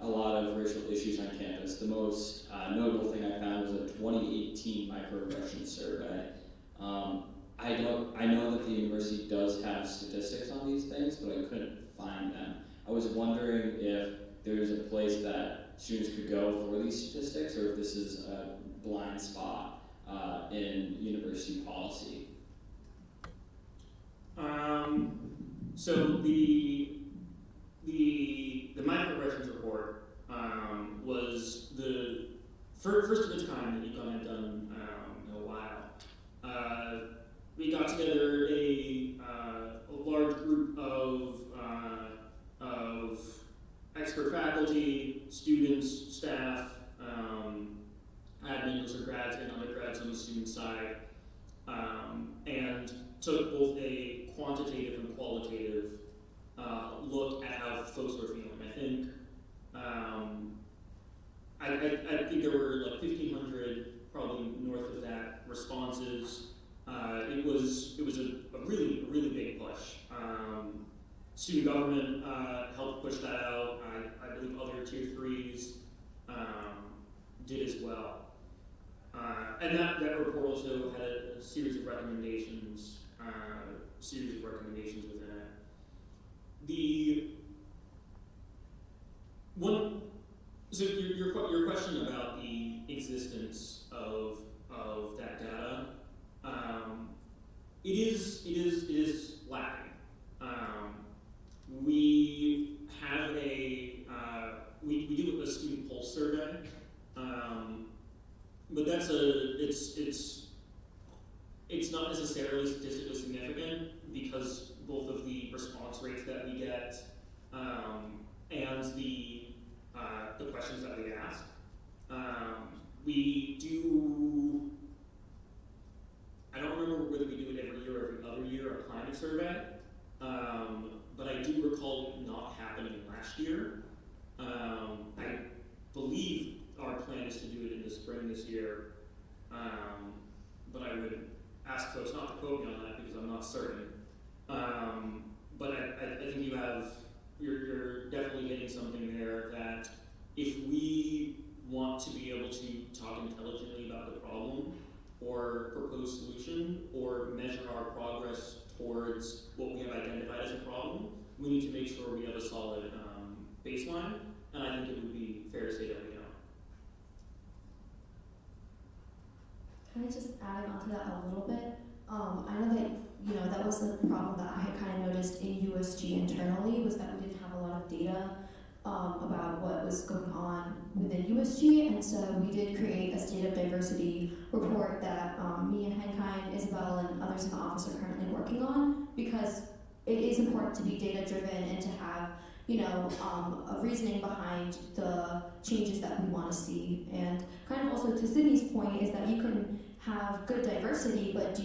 a lot of racial issues on campus. The most notable thing I found was a 2018 microaggression survey. I know that the university does have statistics on these things, but I couldn't find them. I was wondering if there's a place that students could go for these statistics, or if this is a blind spot in university policy. So the microaggressions report was the first of its kind that UConn had done in a while. We got together a large group of expert faculty, students, staff, admins or grads and undergrads on the student side, and took both qualitative look at how folks were feeling. I think I think there were like 1,500, probably north of that, responses. It was a really big push. Student government helped push that out. I believe other tier 3s did as well. And that report also had a series of recommendations within it. So your question about the existence of that data, it is lacking. We have we do a student pulse survey, but it's not necessarily statistically significant because both of the response rates that we get and the questions that we ask. We do, I don't remember whether we do it every year or every other year, a climate survey, but I do recall it not happening last year. I believe our plan is to do it in the spring this year, but I would ask folks not to quote me on that because I'm not certain. But I think you're definitely hitting something there that if we want to be able to talk intelligently about the problem or propose solution or measure our progress towards what we have identified as a problem, we need to make sure we have a solid baseline, and I think it would be fair to say that we don't. Kind of just adding on to that a little bit, I know that, that was the problem that I had kind of noticed in USG internally, was that we didn't have a lot of data about what was going on within USG, and so we did create a state of diversity report that me and Henkai, Isabel, and others in the office are currently working on, because it is important to be data driven and to have a reasoning behind the changes that we want to see. And kind of also to Sydney's point is that you can have good diversity, but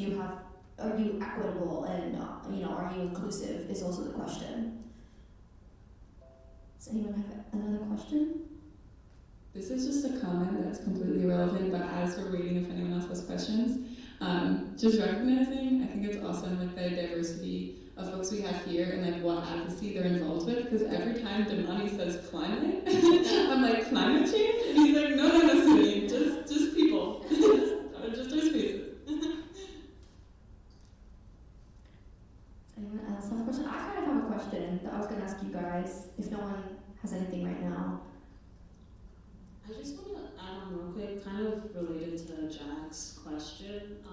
are you equitable and are you inclusive is also the question. Does anyone have another question? This is just a comment that's completely irrelevant, but as we're waiting if anyone else has questions, just recognizing, I think it's awesome with the diversity of folks we have here and like what advocacy they're involved with, because every time Damani says climate, I'm like, climate change? And he's like, no, Sydney, just people, just our spaces. Anyone else have a question? I kind of have a question that I was going to ask you guys, if no one has anything right now. I just want to add on real quick, kind of related to Jack's question.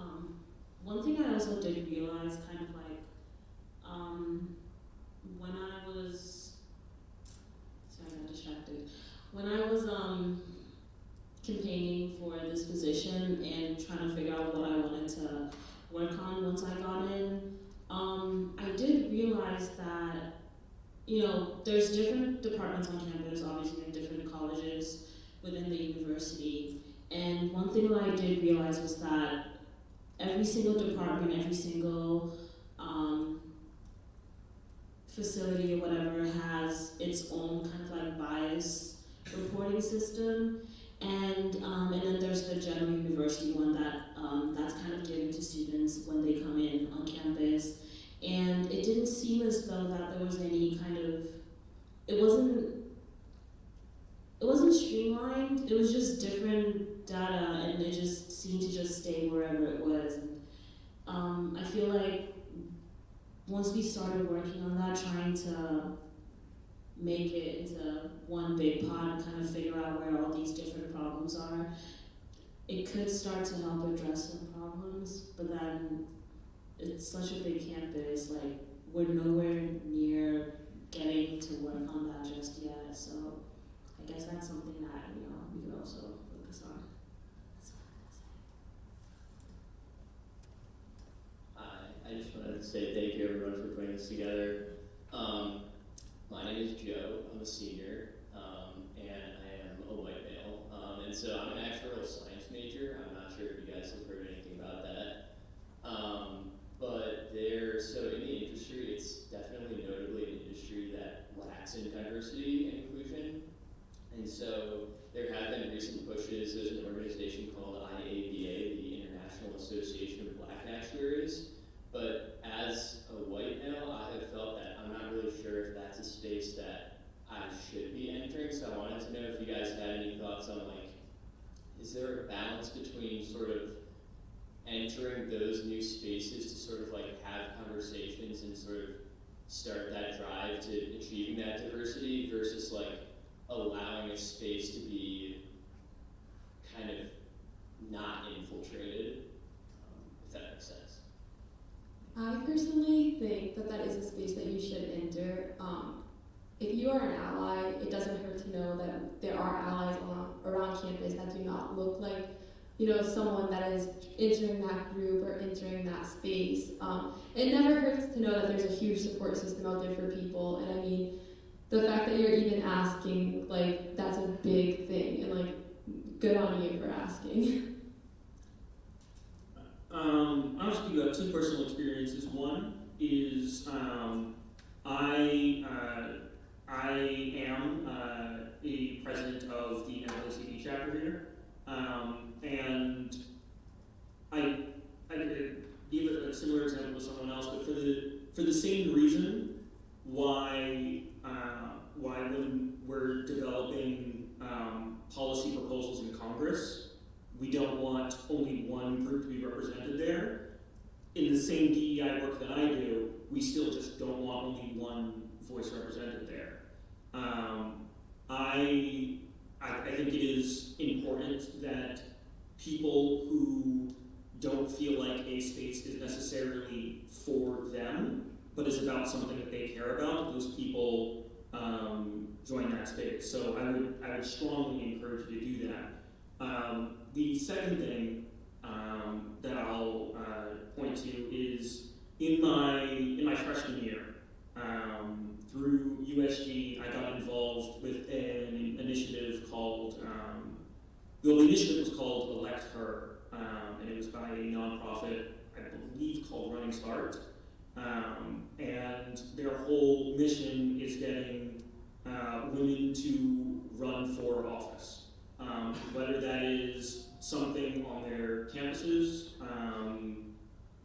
One thing I also did realize, kind of like, when I was, sorry, I got distracted. When I was campaigning for this position and trying to figure out what I wanted to work on once I got in, I did realize that, there's different departments on campus, obviously in different colleges within the university. And one thing that I did realize was that every single department, every single facility or whatever has its own kind of like bias reporting system. And then there's the general university one that's kind of given to students when they come in on campus. And it didn't seem as though that there was any kind of, it wasn't streamlined, it was just different data, and it just seemed to just stay wherever it was. And I feel like once we started working on that, trying to make it into one big pot and kind of figure out where all these different problems are, it could start to help address some problems, but then it's such a big campus, like we're nowhere near getting to work on that just yet, so I guess that's something that, we could also focus on. That's all I have to say. Hi, I just wanted to say thank you everyone for putting this together. My name is Joe, I'm a senior, and I am a white male, and so I'm an actuarial science major. I'm not sure if you guys have heard anything about that. But so in the industry, it's definitely thoughts on like, is there a balance between sort of entering those new spaces to sort of like have conversations and sort of start that drive to achieving that diversity versus like allowing a space to be kind of not infiltrated, if that makes sense. I personally think that that is a space that you should enter. If you are an ally, it doesn't hurt to know that there are allies around campus that do not look like, someone that is entering that group or entering that space. It never hurts to know that there's a huge support system out there for people. And I mean, the fact that you're even asking, like, that's a big thing. And, like, good on you for asking. I'll just give you two personal experiences. One is I am a president of the NAACP chapter here, and I gave a similar example to someone else, but for the same reason why when we're developing policy proposals in Congress, we don't want only one group to be represented there. In the same DEI work that I do, we still just don't want only one voice represented there. I think it is important that people who don't feel like a space is necessarily for them, but is about something that they care about, those people join that space. So I would strongly encourage you to do that. The second thing that I'll point to is in my freshman year, through USG, I got involved with an initiative called, the initiative was called Elect Her, and it was by a nonprofit, I believe, called Running Start. And their whole mission is getting women to run for office. Whether that is something on their campuses,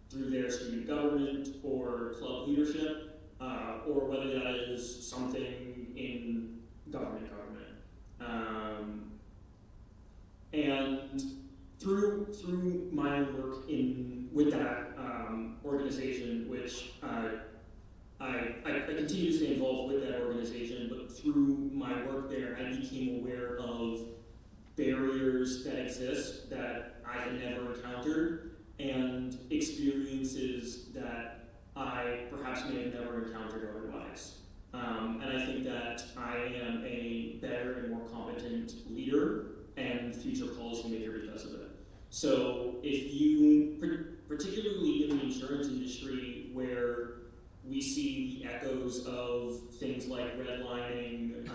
through their student government or club leadership, or whether that is something in government. And through my own work with that organization, which I continue to stay involved with that organization, but through my work there, I became aware of barriers that exist that I had never encountered, and experiences that I perhaps may have never encountered otherwise. And I think that I am a better and more competent leader and future policymaker because of it. So if you, particularly in the insurance industry, where we see the echoes of things like redlining,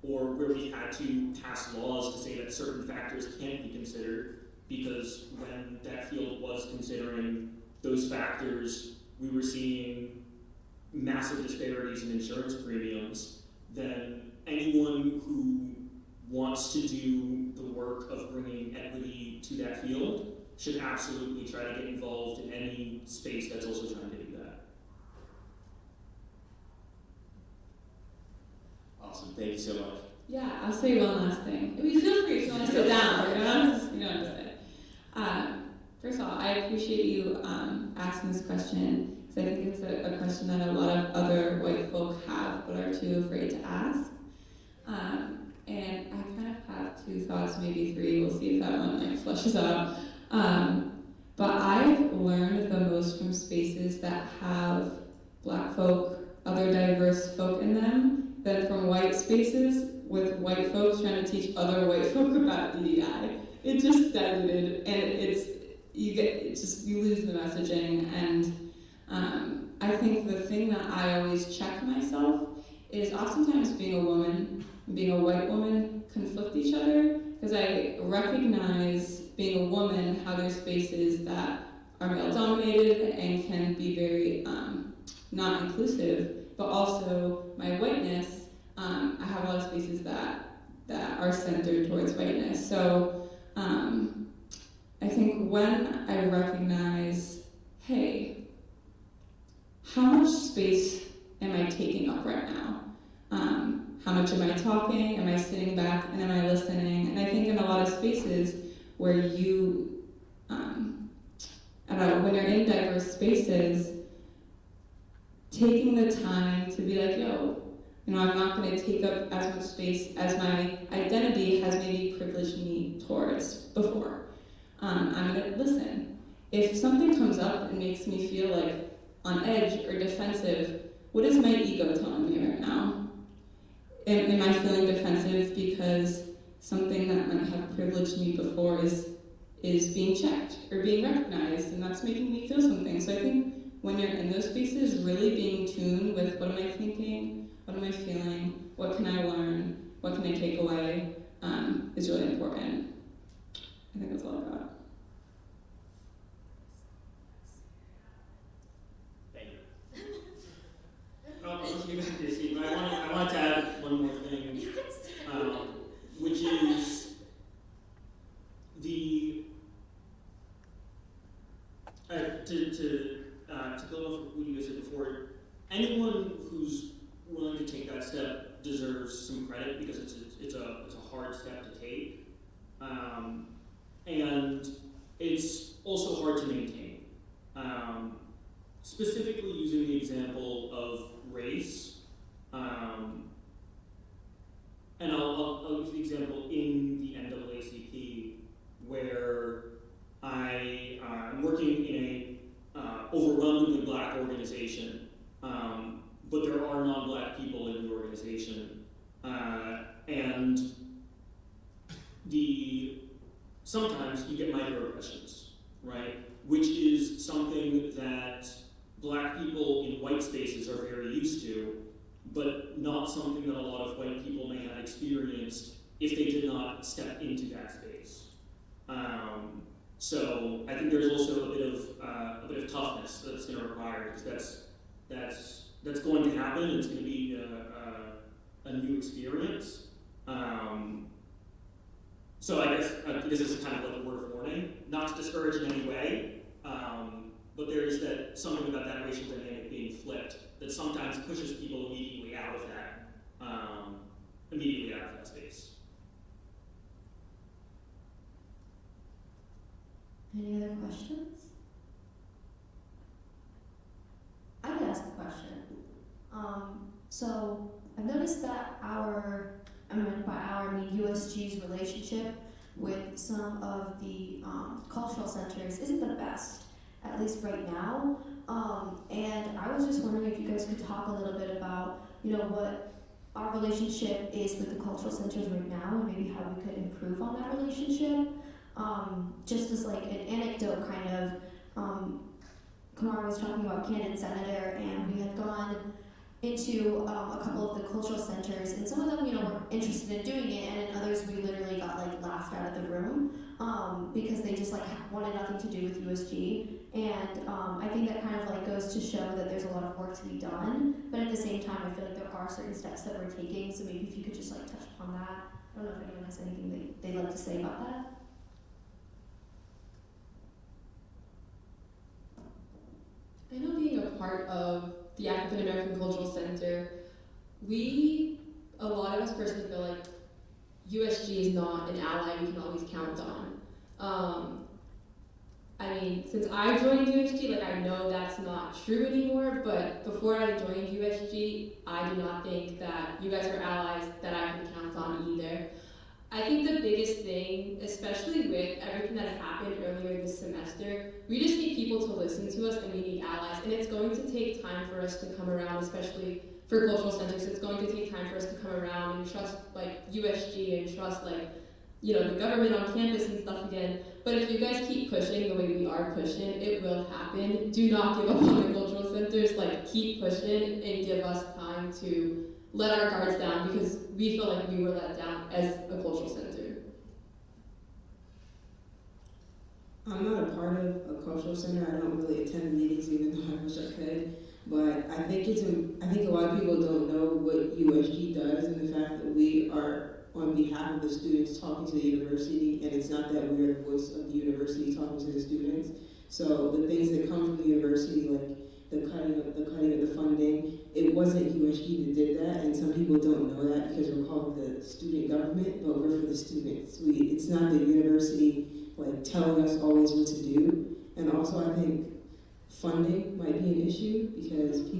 or where we had to pass laws to say that certain factors can't be considered, because when that field was considering those factors, we were seeing massive disparities in insurance premiums, then anyone who wants to do the work of bringing equity to that field should absolutely try to get involved in any space that's also trying to do that. Awesome, thank you so much. Yeah, I'll say one last thing. I mean, feel free if you want to sit down. You don't have to sit. First of all, I appreciate you asking this question, because I think it's a question that a lot of other white folk have but are too afraid to ask. And I kind of have two thoughts, maybe three. We'll see if that one flushes out. But I've learned the most from spaces that have Black folk, other diverse folk in them, than from white spaces with white folks trying to teach other white folk about DEI. It just diluted, and you lose the messaging. And I think the thing that I always check myself is oftentimes being a woman, being a white woman, conflict each other, because I recognize being a woman how there's spaces that are male dominated and can be very not inclusive, but also my whiteness, I have a lot of spaces that are centered towards whiteness. So I think when I recognize, hey, how much space am I taking up right now? how much am I talking? Am I sitting back and am I listening? And I think in a lot of spaces where you, when you're in diverse spaces, taking the time to be like, yo, I'm not going to take up as much space as my identity has maybe privileged me towards before. I'm going to listen. If something comes up and makes me feel like on edge or defensive, what is my ego telling me right now? Am I feeling defensive because something that might have privileged me before is being checked or being recognized, and that's making me feel something? So I think when you're in those spaces, really being tuned with what am I thinking, what am I feeling, what can I learn, what can I take away, is really important. I think that's all I got. Thank you. Let's get back to this. I want to add one more thing, which is to build off of what you guys said before. Anyone who's willing to take that step deserves some credit because it's a hard step to take, and it's also hard to maintain. Specifically using the example of race, and I'll use the example in the NAACP where I am working in a overwhelmingly Black organization, but there are non-Black people in the organization, and sometimes you get microaggressions, right? Which is something that Black people in white spaces are very used to, but not something that a lot of white people may have experienced if they did not step into that space. So I think there's also a bit of toughness that's going to require, because that's going to happen. It's going to be a new experience. So I guess this is kind of like a word of warning, not to discourage in any way, but there is something about that racial dynamic being flipped that sometimes pushes people immediately out of that space. Any other questions? I could ask a question. So I've noticed that USG's relationship with some of the cultural centers isn't the best, at least right now. And I was just wondering if you guys could talk a little bit about, what our relationship is with the cultural centers right now, and maybe how we could improve on that relationship. Just as like an anecdote, kind of, Kamara was talking about candid senator, and we had gone into a couple of the cultural centers, and some of them, were interested in doing it, and in others we literally got laughed out of the room because they just wanted nothing to do with USG. And I think that kind of goes to show that there's a lot of work to be done, but at the same time I feel like there are certain steps that we're taking, so maybe if you could just touch upon that. I don't know if anyone has anything they'd like to say about that. I know being a part of the African American Cultural Center, a lot of us personally feel like USG is not an ally we can always count on. Since I joined USG, I know that's not true anymore, but before I joined USG, I do not think that you guys were allies that I could count on either. I think the biggest thing, especially with everything that happened earlier this semester, we just need people to listen to us, and we need allies. And it's going to take time for us to come around, especially for cultural centers. It's going to take time for us to come around and trust USG and trust the government on campus and stuff again. But if you guys keep pushing the way we are pushing, it will happen. Do not give up on the cultural centers. Keep pushing and give us time to let our guards down, because we feel like we were let down as a cultural center. I'm not a part of a cultural center. I don't really attend meetings, even though I wish I could. But I think a lot of people don't know what USG does, and the fact that we are on behalf of the students talking to the university, and it's not that we are the voice of the university talking to the students. So the things that come from the university, like the cutting of the funding, it it wasn't USG that did that, and some people don't know that because we're called the student government, but we're for the students. It's not the university like telling us always what to do. And also I think funding might be an issue because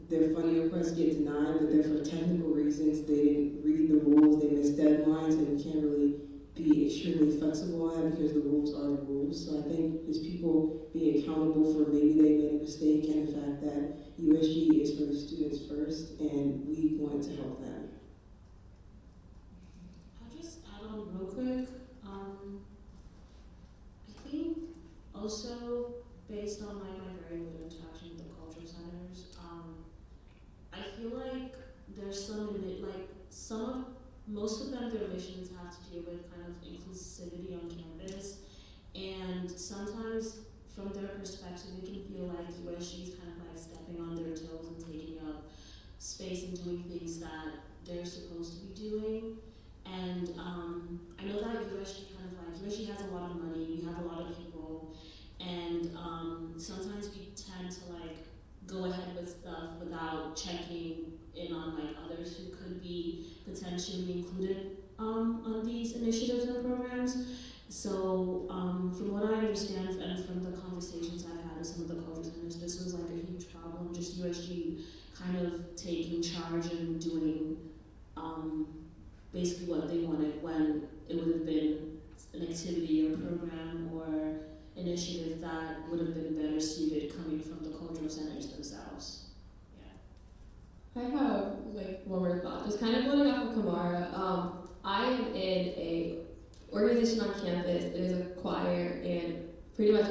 their funding requests get denied, but they're for technical reasons. They didn't read the rules, they missed deadlines, and we can't really be extremely flexible on that because the rules are the rules. So I think it's people being accountable for maybe they made a mistake and the fact that USG is for the students first and we want to help them. I'll just add on real quick. I think also based on like my very little interaction with the cultural centers, I feel like there's most of them, their missions have to do with kind of inclusivity on campus, and sometimes from their perspective it can feel like USG is kind of like stepping on their toes and taking up space and doing things that they're supposed to be doing. And I know that USG has a lot of money, we have a lot of people, and sometimes we tend to like go ahead with stuff without checking in on like others who could be potentially included on these initiatives and programs. So from what I understand and from the conversations I've had with some of the cultural centers, this was like a huge problem, just USG kind of taking charge and doing basically what they wanted when it would have been an activity or program or initiative that would have been better suited coming from the cultural centers themselves. I have like one more thought, just kind of building off of Kamara. I am in a organization on campus. It is a choir, and pretty much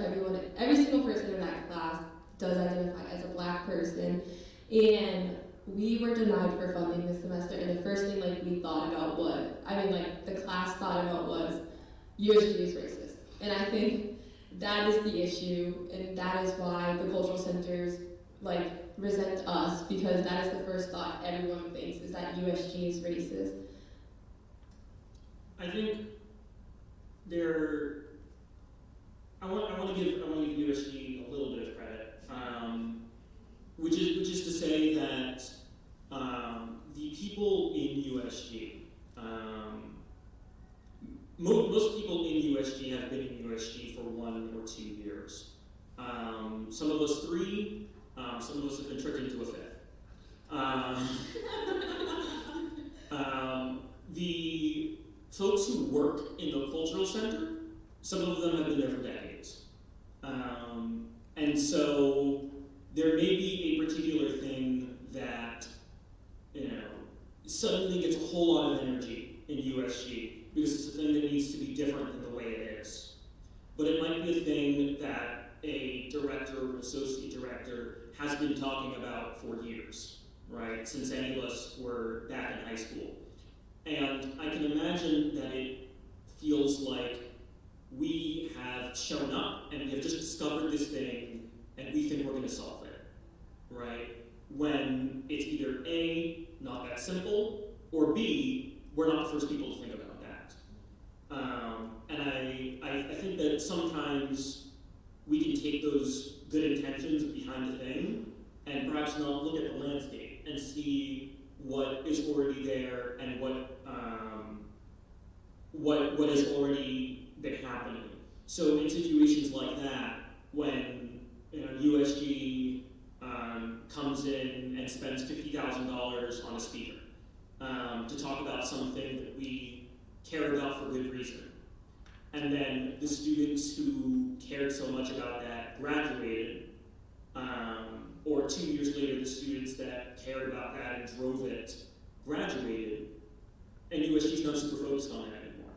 every single person in that class does identify as a Black person. And we were denied for funding this semester, and the first thing we thought about the class thought about was USG is racist. And I think that is the issue, and that is why the cultural centers resent us, because that is the first thought everyone thinks, is that USG is racist. I think I want to give USG a little bit of credit, which is to say that the people in USG, most people in USG have been in USG for 1 or 2 years. Some of us 3. Some of us have been tricked into a 5th. The folks who work in the cultural center, some of them have been there for decades. And so there may be a particular thing that, suddenly gets a whole lot of energy in USG because it's a thing that needs to be different than the way it is. But it might be a thing that a director or associate director has been talking about for years, right? Since any of us were back in high school. And I can imagine that it feels like we have shown up and we have just discovered this thing and we think we're going to solve it, right? When it's either A, not that simple, or B, we're not the first people to think about that. And I think that sometimes we can take those good intentions behind a thing and perhaps not look at the landscape and see what is already there and what has already been happening. So in situations like that, when USG comes in and spends $50,000 on a speaker to talk about something that we care about for good reason, and then the students who cared so much about that graduated, or 2 years later the students that cared about that and drove it graduated, and USG's not super focused on it anymore.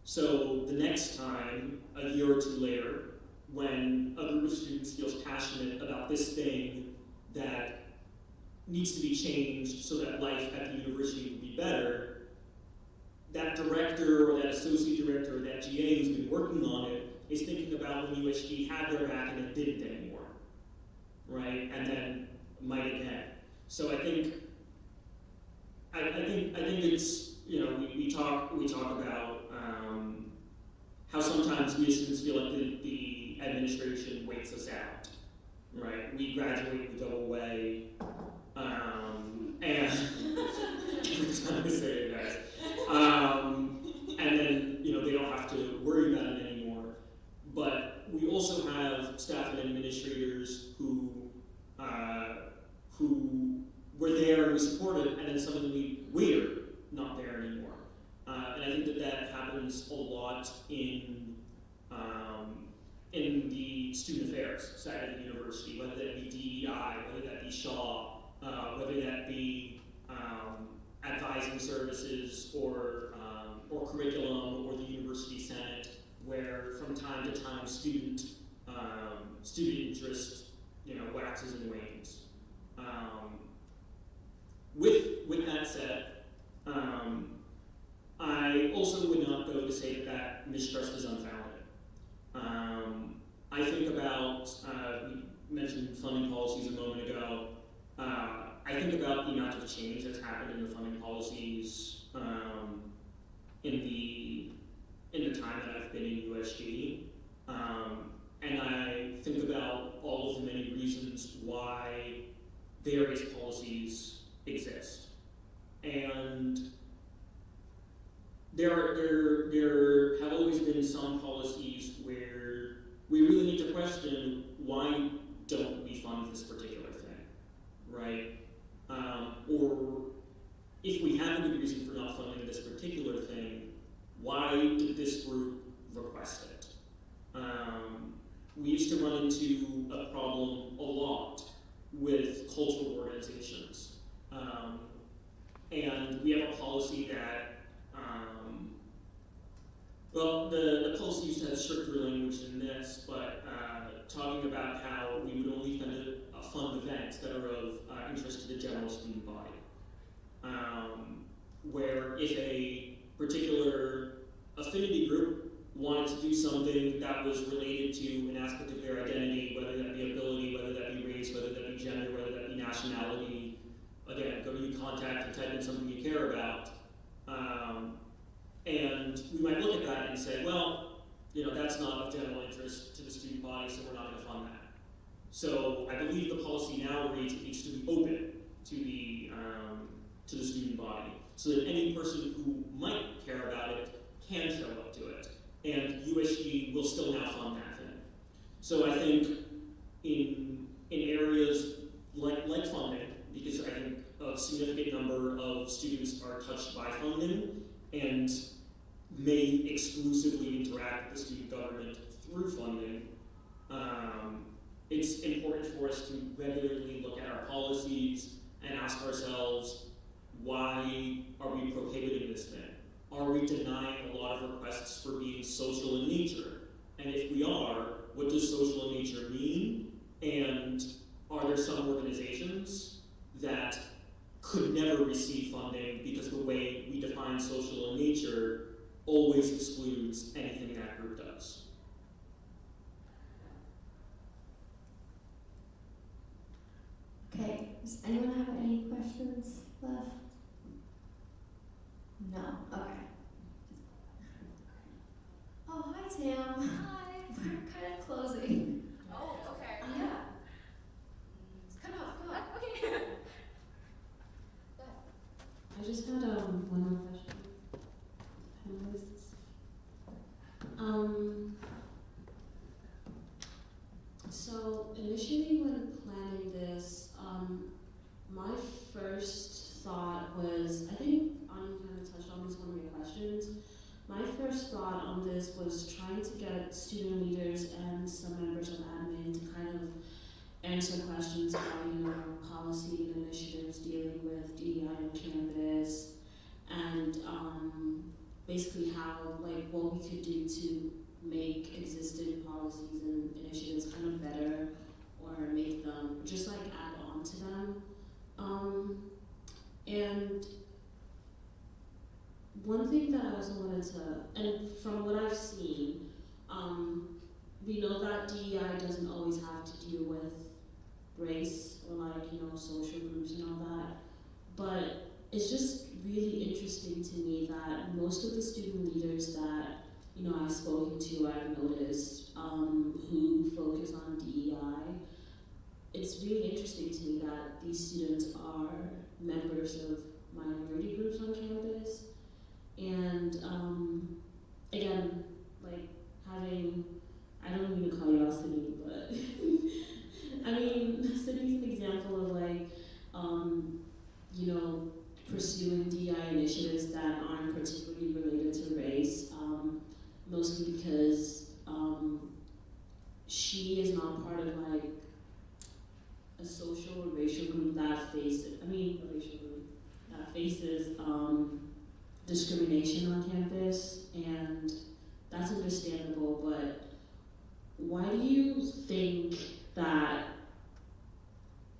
So the next time, a year or 2 later, when a group of students feels passionate about this thing that needs to be changed so that life at the university will be better, that director or that associate director or that GA who's been working on it is thinking about when USG had their back and it didn't anymore, right? And then might again. So I think it's, we talk about how sometimes we as students feel like the administration waits us out, right? We graduate, we go away, we're there and we support it, and then suddenly we're not there anymore. And I think that happens a lot in the student affairs side of the university, whether that be DEI, whether that be Shaw, whether that be advising services or curriculum or the university senate, where from time to time student interest waxes and wanes. With that said, I also would not go to say that mistrust is unfounded. I think about, we mentioned funding policies a moment ago. I think about the amount of change that's happened in the funding policies in the time that I've been in USG. And I think about all of the many reasons why various policies exist. And there have always been some policies where we really need to question, why don't we fund this particular thing, right? Or if we have a good reason for not funding this particular thing, why did this group request it? We used to run into a problem a lot with cultural organizations. And we have a policy that, the policy used to have stricter language than this, but talking about how we would only fund events that are of interest to the general student body. Where if a particular affinity group wanted to do something that was related to an aspect of their identity, whether that be ability, whether that be race, whether that be gender, whether that be nationality, again, go to UConn and type in something you care about. And we might look at that and say, well, that's not of general interest to the student body, so we're not going to fund that. So I believe the policy now reads it needs to be open to the student body, so that any person who might care about it can show up to it. And USG will still now fund that thing. So I think in areas like funding, because I think a significant number of students are touched by funding and may exclusively interact with the student government through funding, it's important for us to regularly look at our policies and ask ourselves, why are we prohibiting this thing? Are we denying a lot of requests for being social in nature? And if we are, what does social in nature mean? And are there some organizations that could never receive funding because the way we define social in nature always excludes anything that group does? Okay, does anyone have any questions left? No, okay. Oh, hi Tam. Hi. We're kind of closing. Oh, okay. Yeah. Come on. Okay. I just had one more question. Panelists. So initially when planning this, my first thought was, I think Anya kind of touched on this one of your questions. My first thought on this was trying to get student leaders and some members of admin to kind of answer questions about, policy and initiatives dealing with DEI on campus, and basically how, what we could do to make existing policies and initiatives kind of better, or make them, just add on to them. And one thing that I also wanted to, and from what I've seen, we know that DEI doesn't always have to deal with race or social groups and all that, but it's just really interesting to me that most of the student leaders that I've spoken to, I've noticed, who focus on DEI, it's really interesting to me that these students are members of minority groups on campus, and again, having, I don't even call y'all Sydney, but I mean, Sydney's an example of pursuing DEI initiatives that aren't particularly related to race, mostly because she is not part of like a social or racial group that faces, discrimination on campus, and that's understandable, but why do you think that,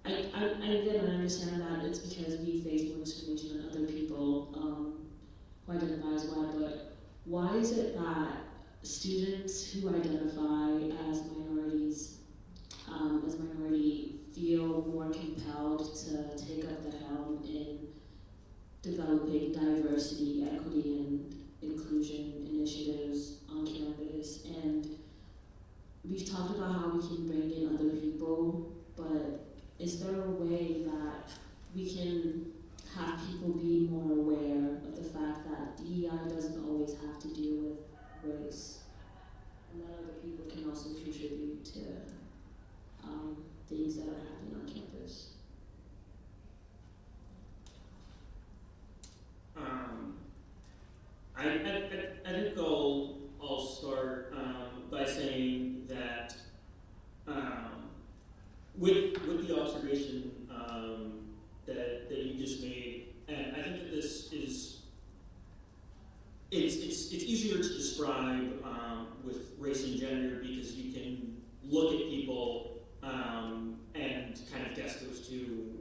I understand that it's because we face more discrimination than other people who identify as white, but why is it that students who identify as minorities, feel more compelled to take up the helm in developing diversity, equity, and inclusion initiatives on campus? And we've talked about how we can bring in other people, but is there a way that we can have people be more aware of the fact that DEI doesn't always have to deal with race, and that other people can also contribute to things that are happening on campus? I think I'll start by saying that with the observation that you just made, and I think that this is it's easier to describe with race and gender because you can look at people and kind of guess those two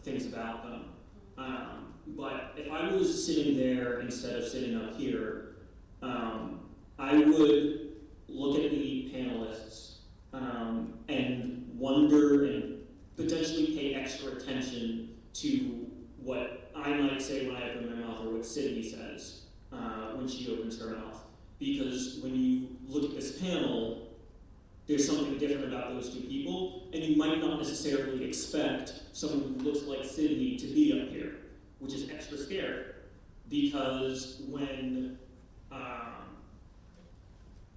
things about them. But if I was sitting there instead of sitting up here, I would look at the panelists and wonder and potentially pay extra attention to what I might say when I open my mouth or what Sydney says when she opens her mouth. Because when you look at this panel, there's something different about those two people, and you might not necessarily expect someone who looks like Sydney to be up here, which is extra scary. Because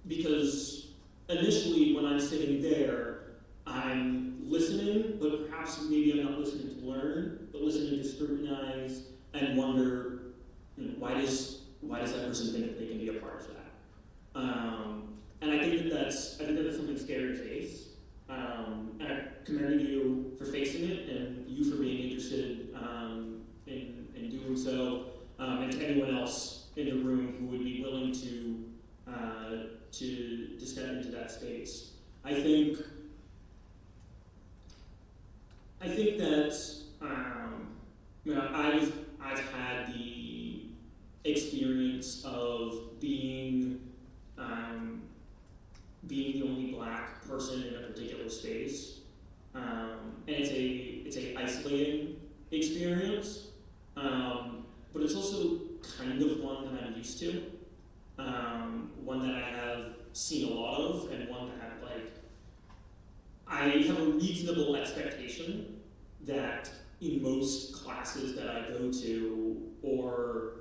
because initially when I'm sitting there, I'm listening, but perhaps maybe I'm not listening to learn, but listening to scrutinize and wonder, why does that person think that they can be a part of that? And I think that's something scary to face. And I commend you for facing it, and you for being interested in doing so, and to anyone else in the room who would be willing to step into that space. I think that I've had the experience of being the only Black person in a particular space, and it's a isolating experience, but it's also kind of one that I'm used to, one that I have seen a lot of, and one that I have a reasonable expectation that in most classes that I go to, or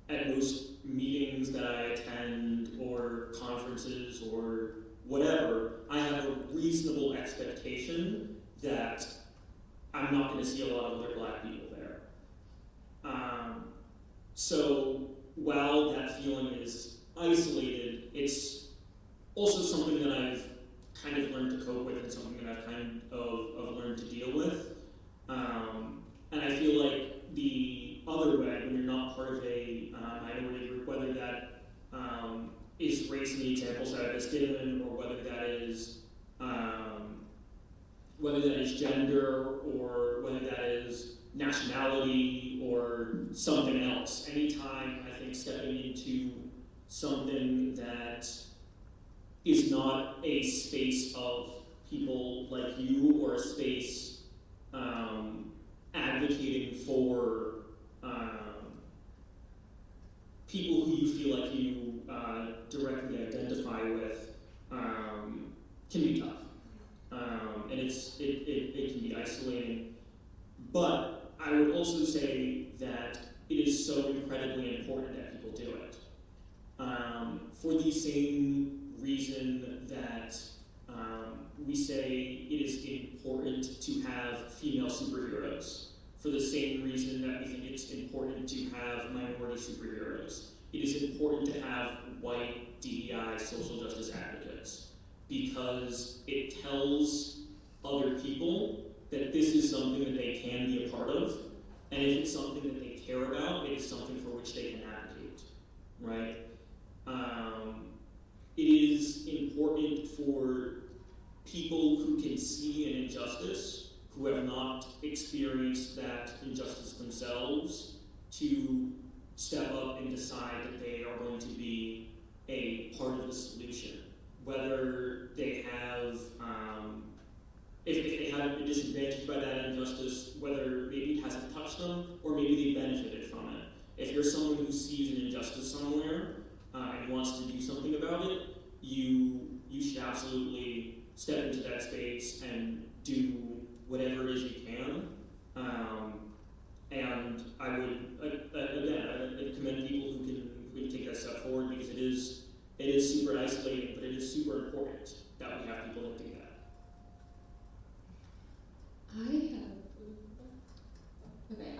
at most meetings that I attend, or conferences, or whatever, I have a reasonable expectation that I'm not going to see a lot of other Black people there. So while that feeling is isolated, it's also something that I've kind of learned to cope with, and something that I've kind of learned to deal with. And I feel like the other way, when you're not part of a minority group, whether that is race in the examples that I just given, or whether that is gender, or whether that is nationality, or something else. Anytime I think stepping into something that is not a space of people like you, or a space advocating for people who you feel like you directly identify with, can be tough, and it can be isolating. But I would also say that it is so incredibly important that people do it, for the same reason that we say it is important to have female superheroes. for the same reason that we think it's important to have minority superheroes. It is important to have white DEI social justice advocates because it tells other people that this is something that they can be a part of, and if it's something that they care about, it is something for which they can advocate, right? It is important for people who can see an injustice, who have not experienced that injustice themselves, to step up and decide that they are going to be a part of the solution. Whether they have, if they haven't been disadvantaged by that injustice, whether maybe it hasn't touched them, or maybe they benefited from it. If you're someone who sees an injustice somewhere and wants to do something about it, you should absolutely step into that space and do whatever it is you can. And I would, I'd commend people who can take that step forward, because it is super isolating, but it is super important that we have people that do that.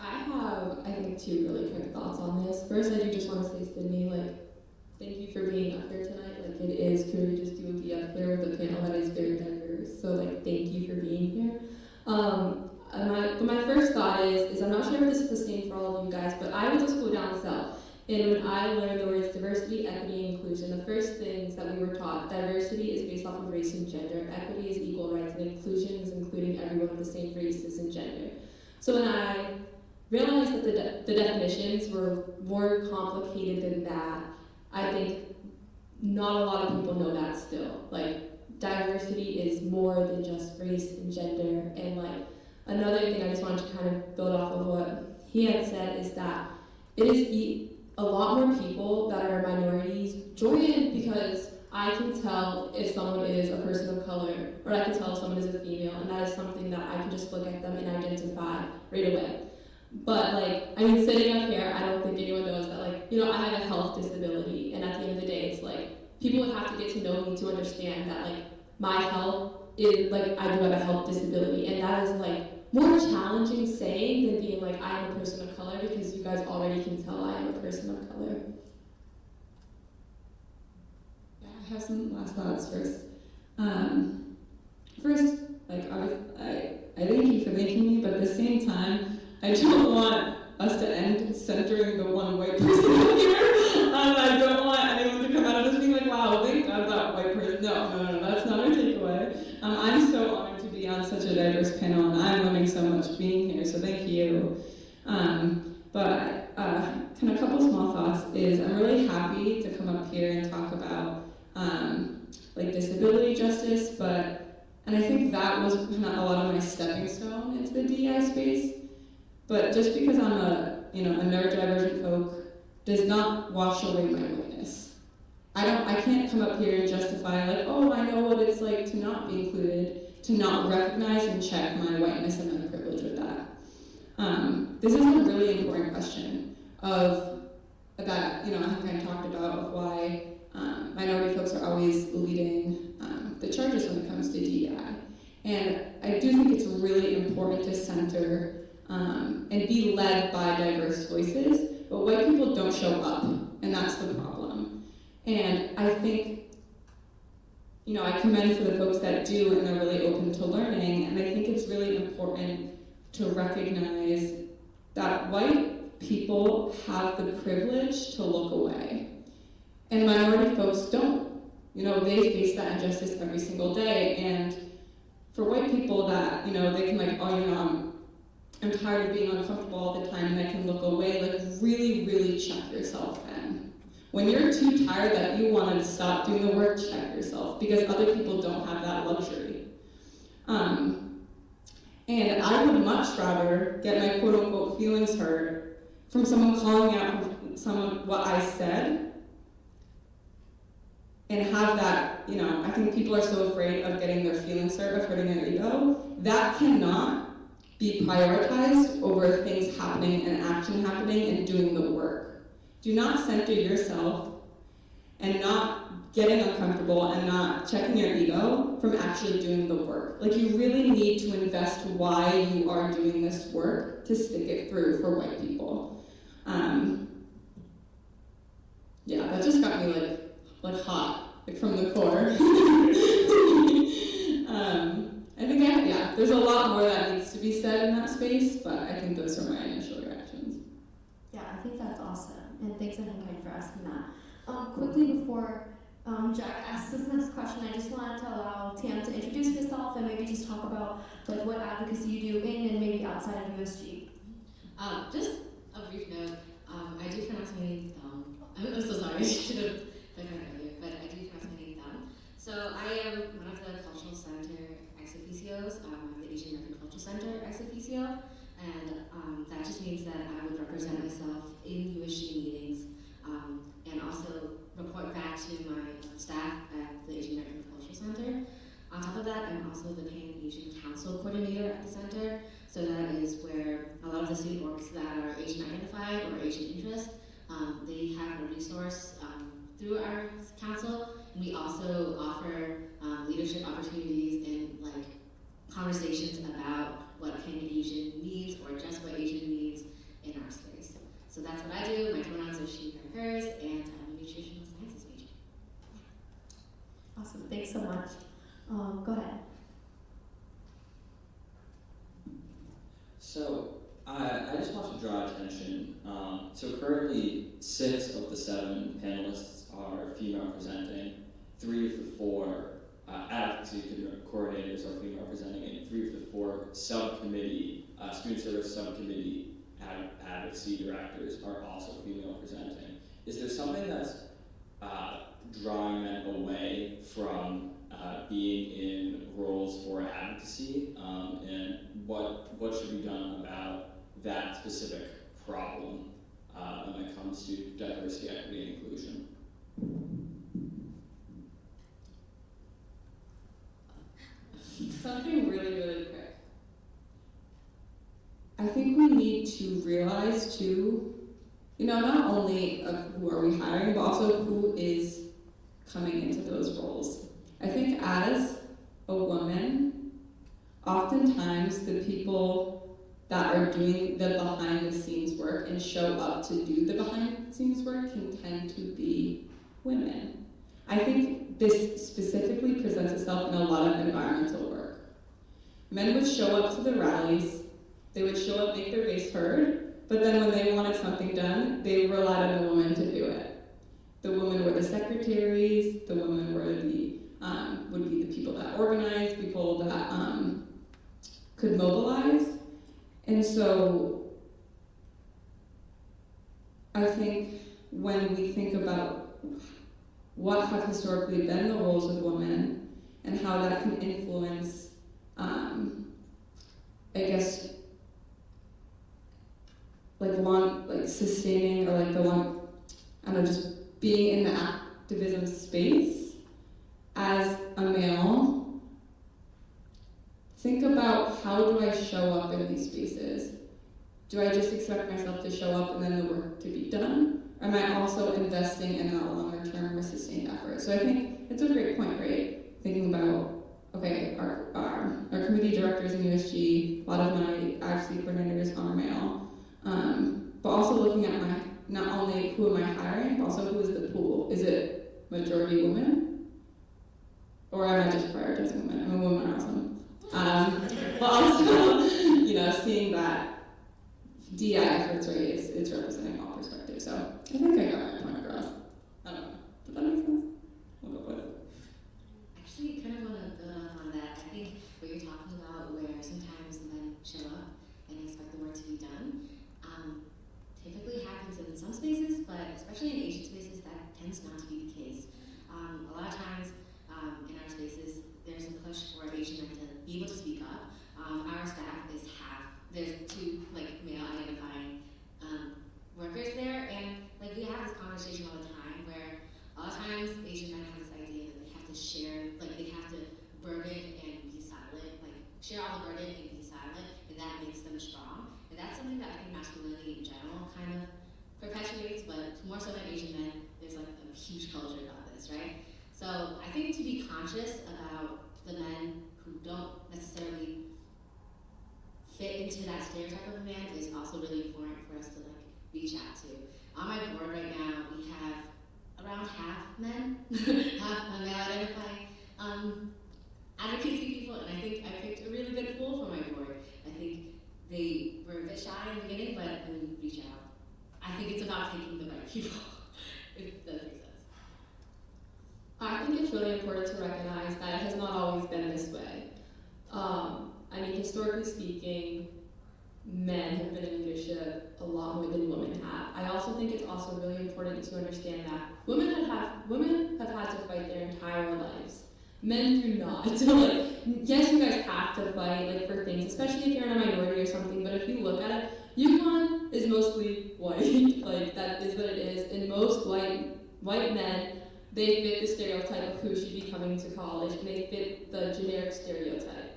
I have, I think, two really quick thoughts on this. First, I do just want to say, Sydney, thank you for being up here tonight. It is courageous to be up here with a panel that is very diverse. So, thank you for being here. My first thought is I'm not sure if this is the same for all of you guys, but I went to school down south. And when I learned the words diversity, equity, and inclusion, the first things that we were taught, diversity is based off of race and gender, equity is equal rights, and inclusion is including everyone of the same races and gender. So when I realized that the definitions were more complicated than that, I think not a lot of people know that still. Diversity is more than just race and gender. And another thing I just wanted to kind of build off of what he had said is that it is a lot more people that are minorities join in because I can tell if someone is a person of color, or I can tell if someone is a female, and that is something that I can just look at them and identify right away. But sitting up here, I don't think anyone knows that I have a health disability, and at the end of the day, it's people would have to get to know me to understand that my health is I do have a health disability, and that is more challenging saying than being I am a person of color, because you guys already can tell I am a person of color. Yeah, I have some last thoughts first. First, I thank you for thanking me, but at the same time, I don't want us to end centering the one white person up here. I don't want anyone to come out of this being wow, thank God that white person. No, that's not our takeaway. I'm so honored to be on such a diverse panel, and I'm learning so much being here, so thank you. But kind of a couple small thoughts is I'm really happy to come up here and talk about disability justice, and I think that was kind of a lot of my stepping stone into the DEI space. But just because I'm a neurodivergent folk does not wash away my whiteness. I can't come up here and justify I know what it's like to not be included, to not recognize and check my whiteness and my privilege with that. This is a really important question of that, I have kind of talked about of why minority folks are always leading the charges when it comes to DEI. And I do think it's really important to center and be led by diverse voices, but white people don't show up, and that's the problem. And I think, I commend for the folks that do, and they're really open to learning, and I think it's really important to recognize that white people have the privilege to look away, and minority folks don't. They face that injustice every single day, and for white people that, they can I'm tired of being uncomfortable all the time and I can look away, really, really check yourself then. When you're too tired that you want to stop doing the work, check yourself, because other people don't have that luxury. And I would much rather get my quote-unquote feelings hurt from someone calling me out from what I said, and have that, I think people are so afraid of getting their feelings hurt, of hurting their ego. That cannot be prioritized over things happening and action happening and doing the work. Do not center yourself and not getting uncomfortable and not checking your ego from actually doing the work. Like, you really need to invest why you are doing this work to stick it through for white people. Yeah, that just got me like hot, like from the core. I think there's a lot more that needs to be said in that space, but I think those are my initial reactions. Yeah, I think that's awesome, and thanks Ahinkai for asking that. Quickly before Jack asks this next question, I just wanted to allow Tam to introduce herself and maybe just talk about like what advocacy you do in and maybe outside of USG. Just a brief note. I do pronounce my name Thumb. I'm so sorry. I should have done that earlier, but I do pronounce my name Thumb. So I am one of the Cultural Center ex-officios. I'm the Asian American Cultural Center ex-officio, and that just means that I would represent myself in USG meetings, and also report back to my staff at the Asian American Cultural Center. On top of that, I'm also the Pan Asian Council Coordinator at the center, so that is where a lot of the student orgs that are Asian identified or Asian interest, they have a resource through our council, and we also offer leadership opportunities and like conversations about what Pan Asian needs or just what Asian needs in our space. So that's what I do. My pronouns are she, her, hers, and I'm a nutritional sciences major. Awesome, thanks so much. Go ahead. So I just want to draw attention. So currently 6 of the 7 panelists are female presenting, 3 of the 4 advocacy coordinators are female presenting, and 3 of the 4 subcommittee, student service subcommittee advocacy directors are also female presenting. Is there something that's drawing them away from being in roles for advocacy, and what should be done about that specific problem when it comes to diversity, equity, and inclusion? Something really, really quick. I think we need to realize too, not only of who are we hiring, but also who is coming into those roles. I think as a woman, oftentimes the people that are doing the behind the scenes work and show up to do the behind the scenes work can tend to be women. I think this specifically presents itself in a lot of environmental work. Men would show up to the rallies, they would show up, make their voice heard, but then when they wanted something done, they relied on the woman to do it. The women were the secretaries, the women were would be the people that organized, people that could mobilize. And so I think when we think about what have historically been the roles of women and how that can influence, sustaining or just being in the activism space as a male, think about how do I show up in these spaces? Do I just expect myself to show up and then the work to be done? Or am I also investing in that longer term or sustained effort? So I think it's a great point, right? Thinking about, okay, our committee directors in USG, a lot of my advocacy coordinators are male. But also looking at not only who am I hiring, but also who is the pool. Is it majority women? Or am I just prioritizing women? I'm a woman also. But also, seeing that DEI efforts, right, it's representing all perspectives. So I think I got my point across. I don't know. Does that make sense? We'll go with it. Actually, kind of want to build up on that. I think what you're talking about, where sometimes men show up and expect the work to be done, typically happens in some spaces, but especially in Asian spaces, that tends not to be the case. A lot of times in our spaces, there's a push for Asian men to be able to speak up. Our staff is there's 2 male identifying workers there, and we have this conversation all the time where a lot of times Asian men have this idea that they have to share, they have to burden and be silent, share all the burden and be silent, and that makes them strong. And that's something that I think masculinity in general kind of perpetuates, but more so than Asian men, there's a huge culture about this, right? So I think to be conscious about the men who don't necessarily fit into that stereotype of a man is also really important for us to like reach out to. On my board right now, we have around half men, half male identifying advocacy people, and I think I picked a really good pool for my board. I think they were a bit shy in the beginning, but then we reach out. I think it's about picking the right people, if that makes sense. I think it's really important to recognize that it has not always been this way. I mean, historically speaking, men have been in leadership a lot more than women have. I also think it's also really important to understand that women have had to fight their entire lives. Men do not. So, like, yes, you guys have to fight like for things, especially if you're in a minority or something. But if you look at it, UConn is mostly white. Like that is what it is. And most white men, they fit the stereotype of who should be coming to college, and they fit the generic stereotype.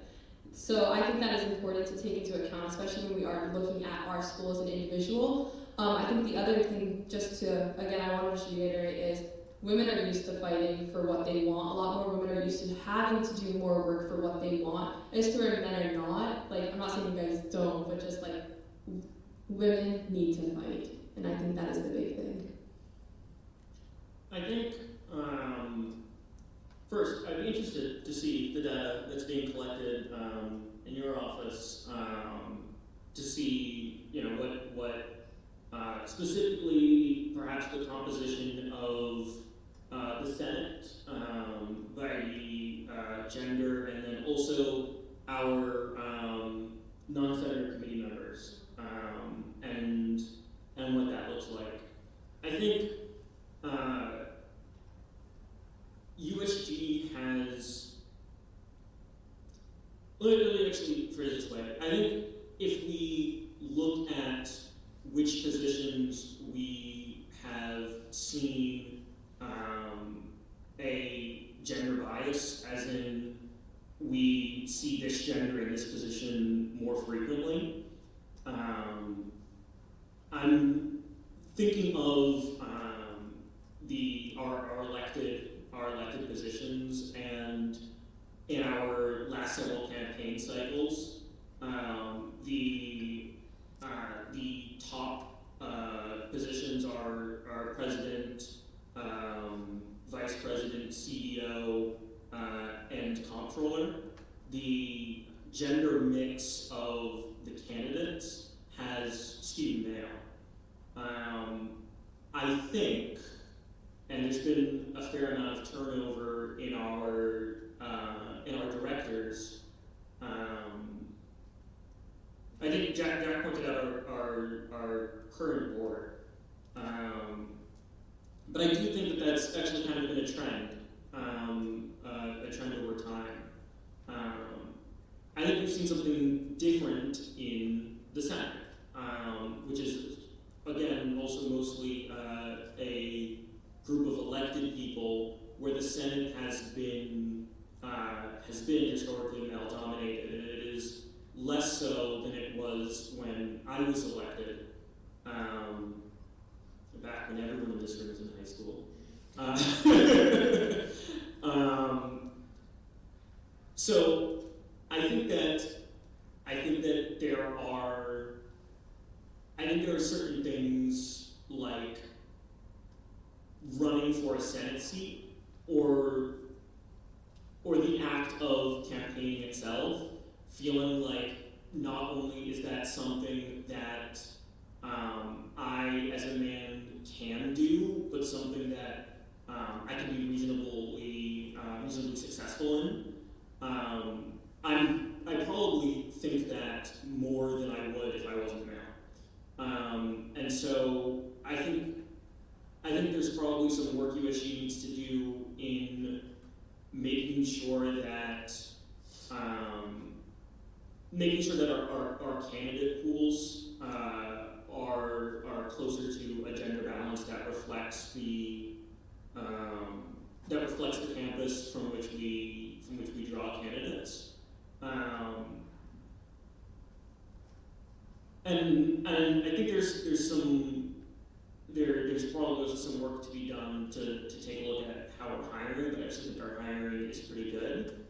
So I think that is important to take into account, especially when we are looking at our school as an individual. I think the other thing, just to, again, I want to reiterate, is women are used to fighting for what they want. A lot more women are used to having to do more work for what they want. As to where men are not, like, I'm not saying you guys don't, but just like, women need to fight. And I think that is the big thing. I think, first, I'd be interested to see the data that's being collected in your office to see, what specifically perhaps the composition of the Senate by gender, and then also our non-senator committee members and what that looks like. I think USG has, let me actually phrase it this way. I think if we look at which positions we have seen a gender bias, as in we see this gender in this position more frequently, I'm thinking of our elected positions, and in our last several campaign cycles, the top positions are president, vice president, CEO, and comptroller. The gender mix of the candidates has skewed male. I think, and there's been a fair amount of turnover in our directors. I think Jack pointed out our current board, but I do think that that's actually kind of been a trend over time. I think we've seen something different in the Senate, which is again also mostly a group of elected people, where the Senate has been historically male dominated, and it is less so than it was when I was elected, back when everyone in this room was in high school. So I think that there are certain things like running for a Senate seat, or the act of campaigning itself, feeling like not only is that something that I as a man can do, but something that I can be reasonably successful in. I probably think that more than I would if I wasn't male. And so I think there's probably some work USG needs to do in making sure that our candidate pools are closer to a gender balance that reflects the campus from which we draw candidates. And I think there's probably some work to be done to take a look at how we're hiring, but I actually think our hiring is pretty good.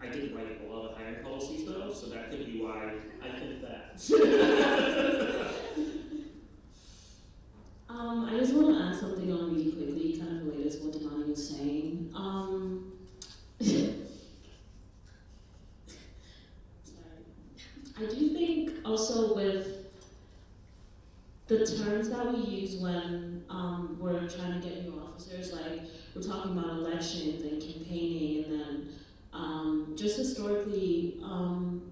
I didn't write a lot of the hiring policies though, so that could be why I think that. I just want to add something on really quickly, kind of related to what Damani was saying. Sorry. I do think also with the terms that we use when we're trying to get new officers, like we're talking about elections and campaigning, and then just historically,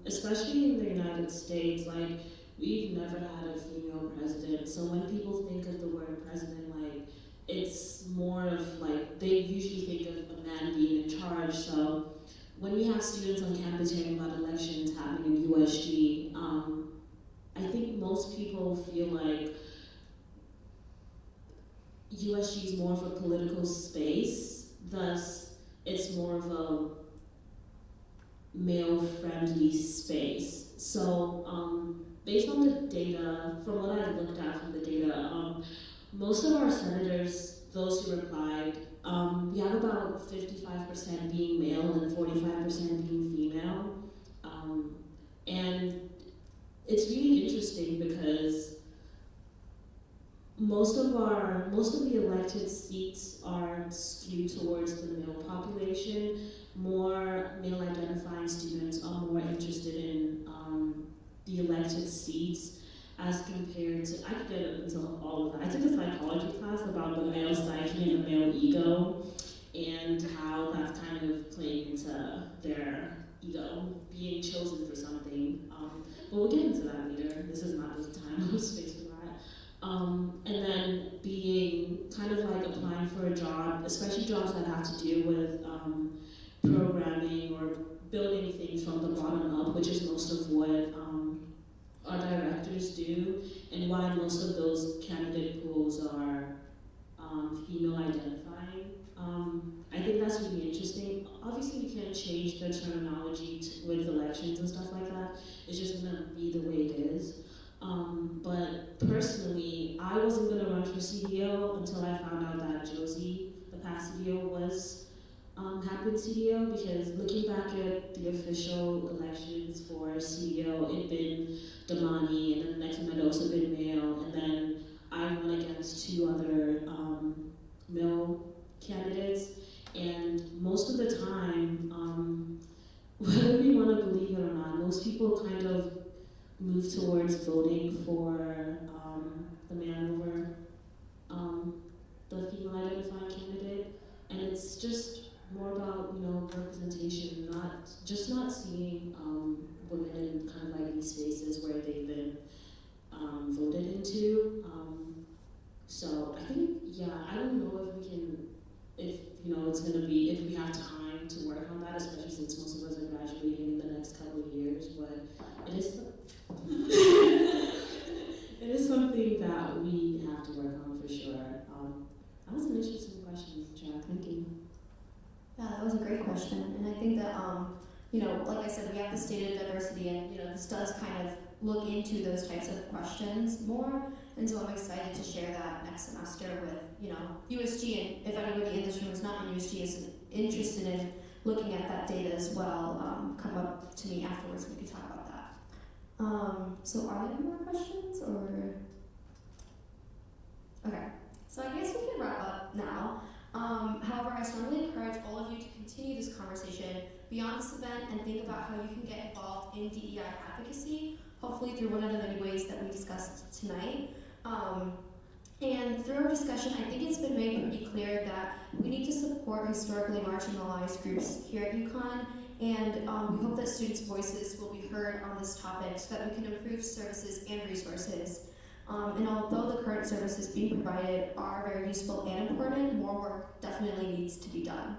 especially in the United States, like we've never had a female president. So when people think of the word president, like it's more of like they usually think of a man being in charge. So when we have students on campus hearing about elections happening in USG, I think most people feel like USG is more of a political space, thus it's more of a male-friendly space. So based on the data, from what I looked at from the data, most of our senators, those who replied, we have about 55% being male and 45% being female. And it's really interesting because most of the elected seats are skewed towards the male population. More male identifying students are more interested in the elected seats as compared to, I could get into all of that. I took a psychology class about the male psyche and the male ego and how that's kind of playing into their ego being chosen for something. But we'll get into that later. This is not the time or space for that. And then being kind of like applying for a job, especially jobs that have to do with programming or building things from the bottom up, which is most of what our directors do, and why most of those candidate pools are female identifying. I think that's really interesting. Obviously, we can't change the terminology with elections and stuff like that. It's just gonna be the way it is. But personally, I wasn't gonna run for CDO until I found out that Josie, the past CDO, was happened CDO, because looking back at the official elections for CDO, it'd been Damani, and then the next one had also been male, and then I ran against two other male candidates, and most of the time, whether we want to believe it or not, most people kind of move towards voting for the man over the female identifying candidate, and it's just more about, you know, representation, not seeing women in kind of like these spaces where they've been voted into. So I think, yeah, I don't know if we can, if, you know, it's gonna be, if we have time to work on that, especially since most of us are graduating in the next couple of years, but it is it is something that we have to work on for sure. That was an interesting question, Jack. Thank you. Yeah, that was a great question, and I think that, you know, like I said, we have the stated diversity, and, you know, this does kind of look into those types of questions more, and so I'm excited to share that next semester with, you know, USG, and if anybody in this room is not in USG is interested in looking at that data as well, come up to me afterwards and we can talk about that. So are there any more questions, or? Okay, so I guess we can wrap up now. However, I strongly encourage all of you to continue this conversation beyond this event and think about how you can get involved in DEI advocacy, hopefully through one of the many ways that we discussed tonight. And through our discussion, I think it's been made pretty clear that we need to support historically marginalized groups here at UConn, and we hope that students' voices will be heard on this topic so that we can improve services and resources. And although the current services being provided are very useful and important, more work definitely needs to be done.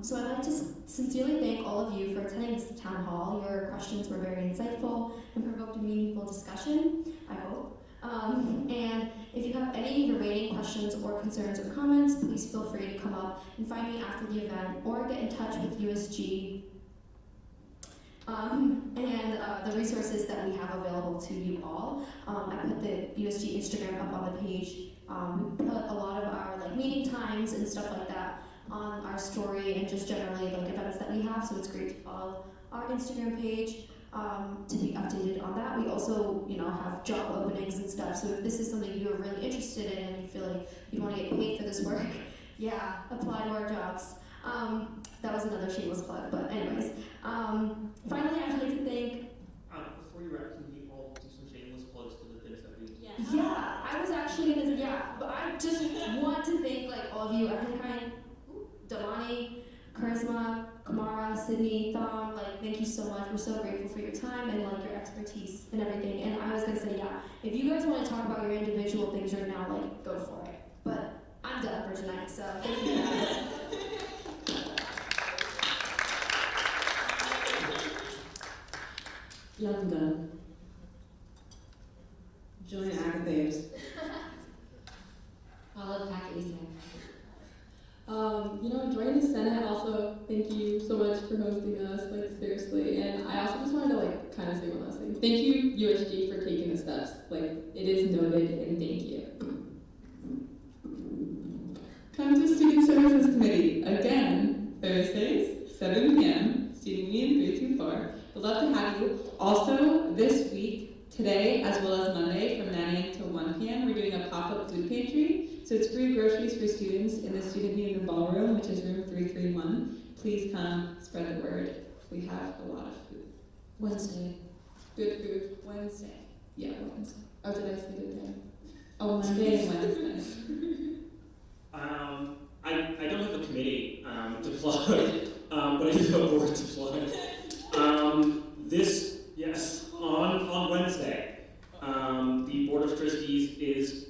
So I'd like to sincerely thank all of you for attending this town hall. Your questions were very insightful and provoked a meaningful discussion, I hope. And if you have any remaining questions or concerns or comments, please feel free to come up and find me after the event or get in touch with USG. and the resources that we have available to you all. I put the USG Instagram up on the page. We put a lot of our meeting times and stuff like that on our story, and just generally events that we have. So it's great to follow our Instagram page to be updated on that. We also, have job openings and stuff. So if this is something you're really interested in and you feel like you want to get paid for this work, yeah, apply to our jobs. That was another shameless plug, but anyways. Finally, I'd like to thank. Before you wrap, can we all do some shameless plugs for the things that we? Yeah, I was actually gonna. Yeah, but I just want to thank all of you, Evan, Delani, Charisma, Kamara, Sydney, Thom. Thank you so much. We're so grateful for your time and your expertise and everything. And I was gonna say, yeah, if you guys want to talk about your individual things right now, go for it. But I'm done for tonight, so thank you guys. Love God. Join Agathos. Follow Pack ASAP. Joining the Senate, also, thank you so much for hosting us, seriously. And I also just wanted to, kind of say one last thing. Thank you, USG, for taking the steps. It is noted, and thank you. Come to Student Services Committee, again, Thursdays, 7 p.m., Student Union 324. We'd love to have you. Also, this week, today, as well as Monday, from 9 a.m. to 1 p.m., we're doing a pop-up food pantry. So it's free groceries for students in the Student Union Ballroom, which is room 331. Please come, spread the word. We have a lot of food. Wednesday. Good food. Wednesday. Yeah, Wednesday. Oh, did I say it again? Oh, Monday and Wednesday. I don't have a committee to plug, but I do have a board to plug. On Wednesday, the Board of Trustees is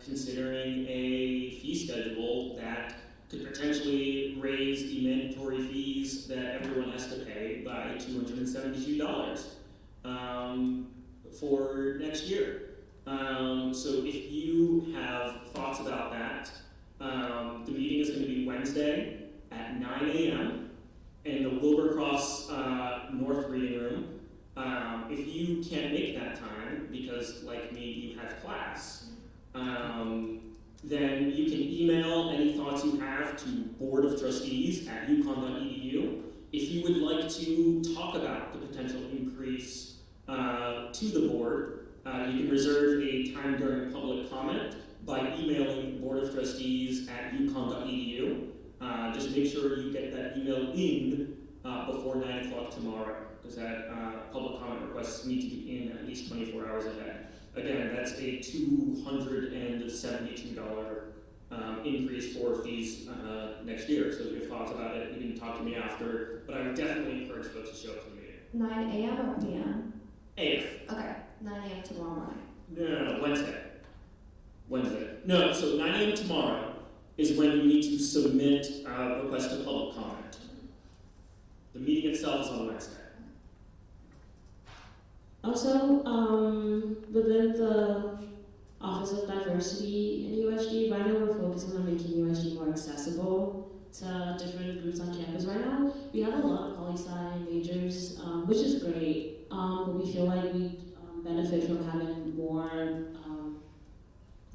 considering a fee schedule that could potentially raise the mandatory fees that everyone has to pay by $272 for next year. So if you have thoughts about that, the meeting is going to be Wednesday at 9 a.m. in the Wilbercross North Reading Room. If you can't make that time because, like me, you have class, then you can email any thoughts you have to boardoftrustees@uconn.edu. If you would like to talk about the potential increase to the board, you can reserve a time during public comment by emailing boardoftrustees@uconn.edu. Just make sure you get that email in before 9 o'clock tomorrow, because that public comment requests need to be in at least 24 hours ahead. Again, that's a $272 increase for fees next year. So if you have thoughts about it, you can talk to me after. But I would definitely encourage folks to show up to the meeting. 9 a.m. or p.m.? AM. Okay, 9 a.m. tomorrow morning. No, Wednesday. No, so 9 a.m. tomorrow is when you need to submit a request to public comment. The meeting itself is on Wednesday. Also, within the Office of Diversity in USG, right now we're focusing on making USG more accessible to different groups on campus. Right now, we have a lot of poli-sci majors, which is great, but we feel like we benefit from having more,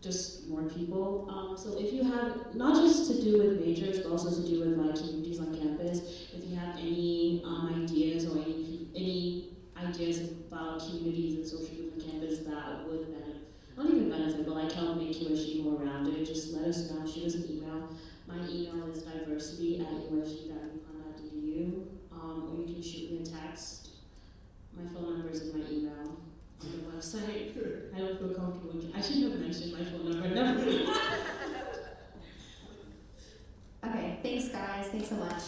just more people. So if you have, not just to do with majors, but also to do with communities on campus, if you have any ideas or any ideas about communities and social groups on campus that would benefit, not even benefit, but help make USG more rounded, just let us know, shoot us an email. My email is diversity@usg.uconn.edu, or you can shoot me a text. My phone number is in my email on the website. I don't feel comfortable. I shouldn't have mentioned my phone number. No. Okay, thanks guys. Thanks so much.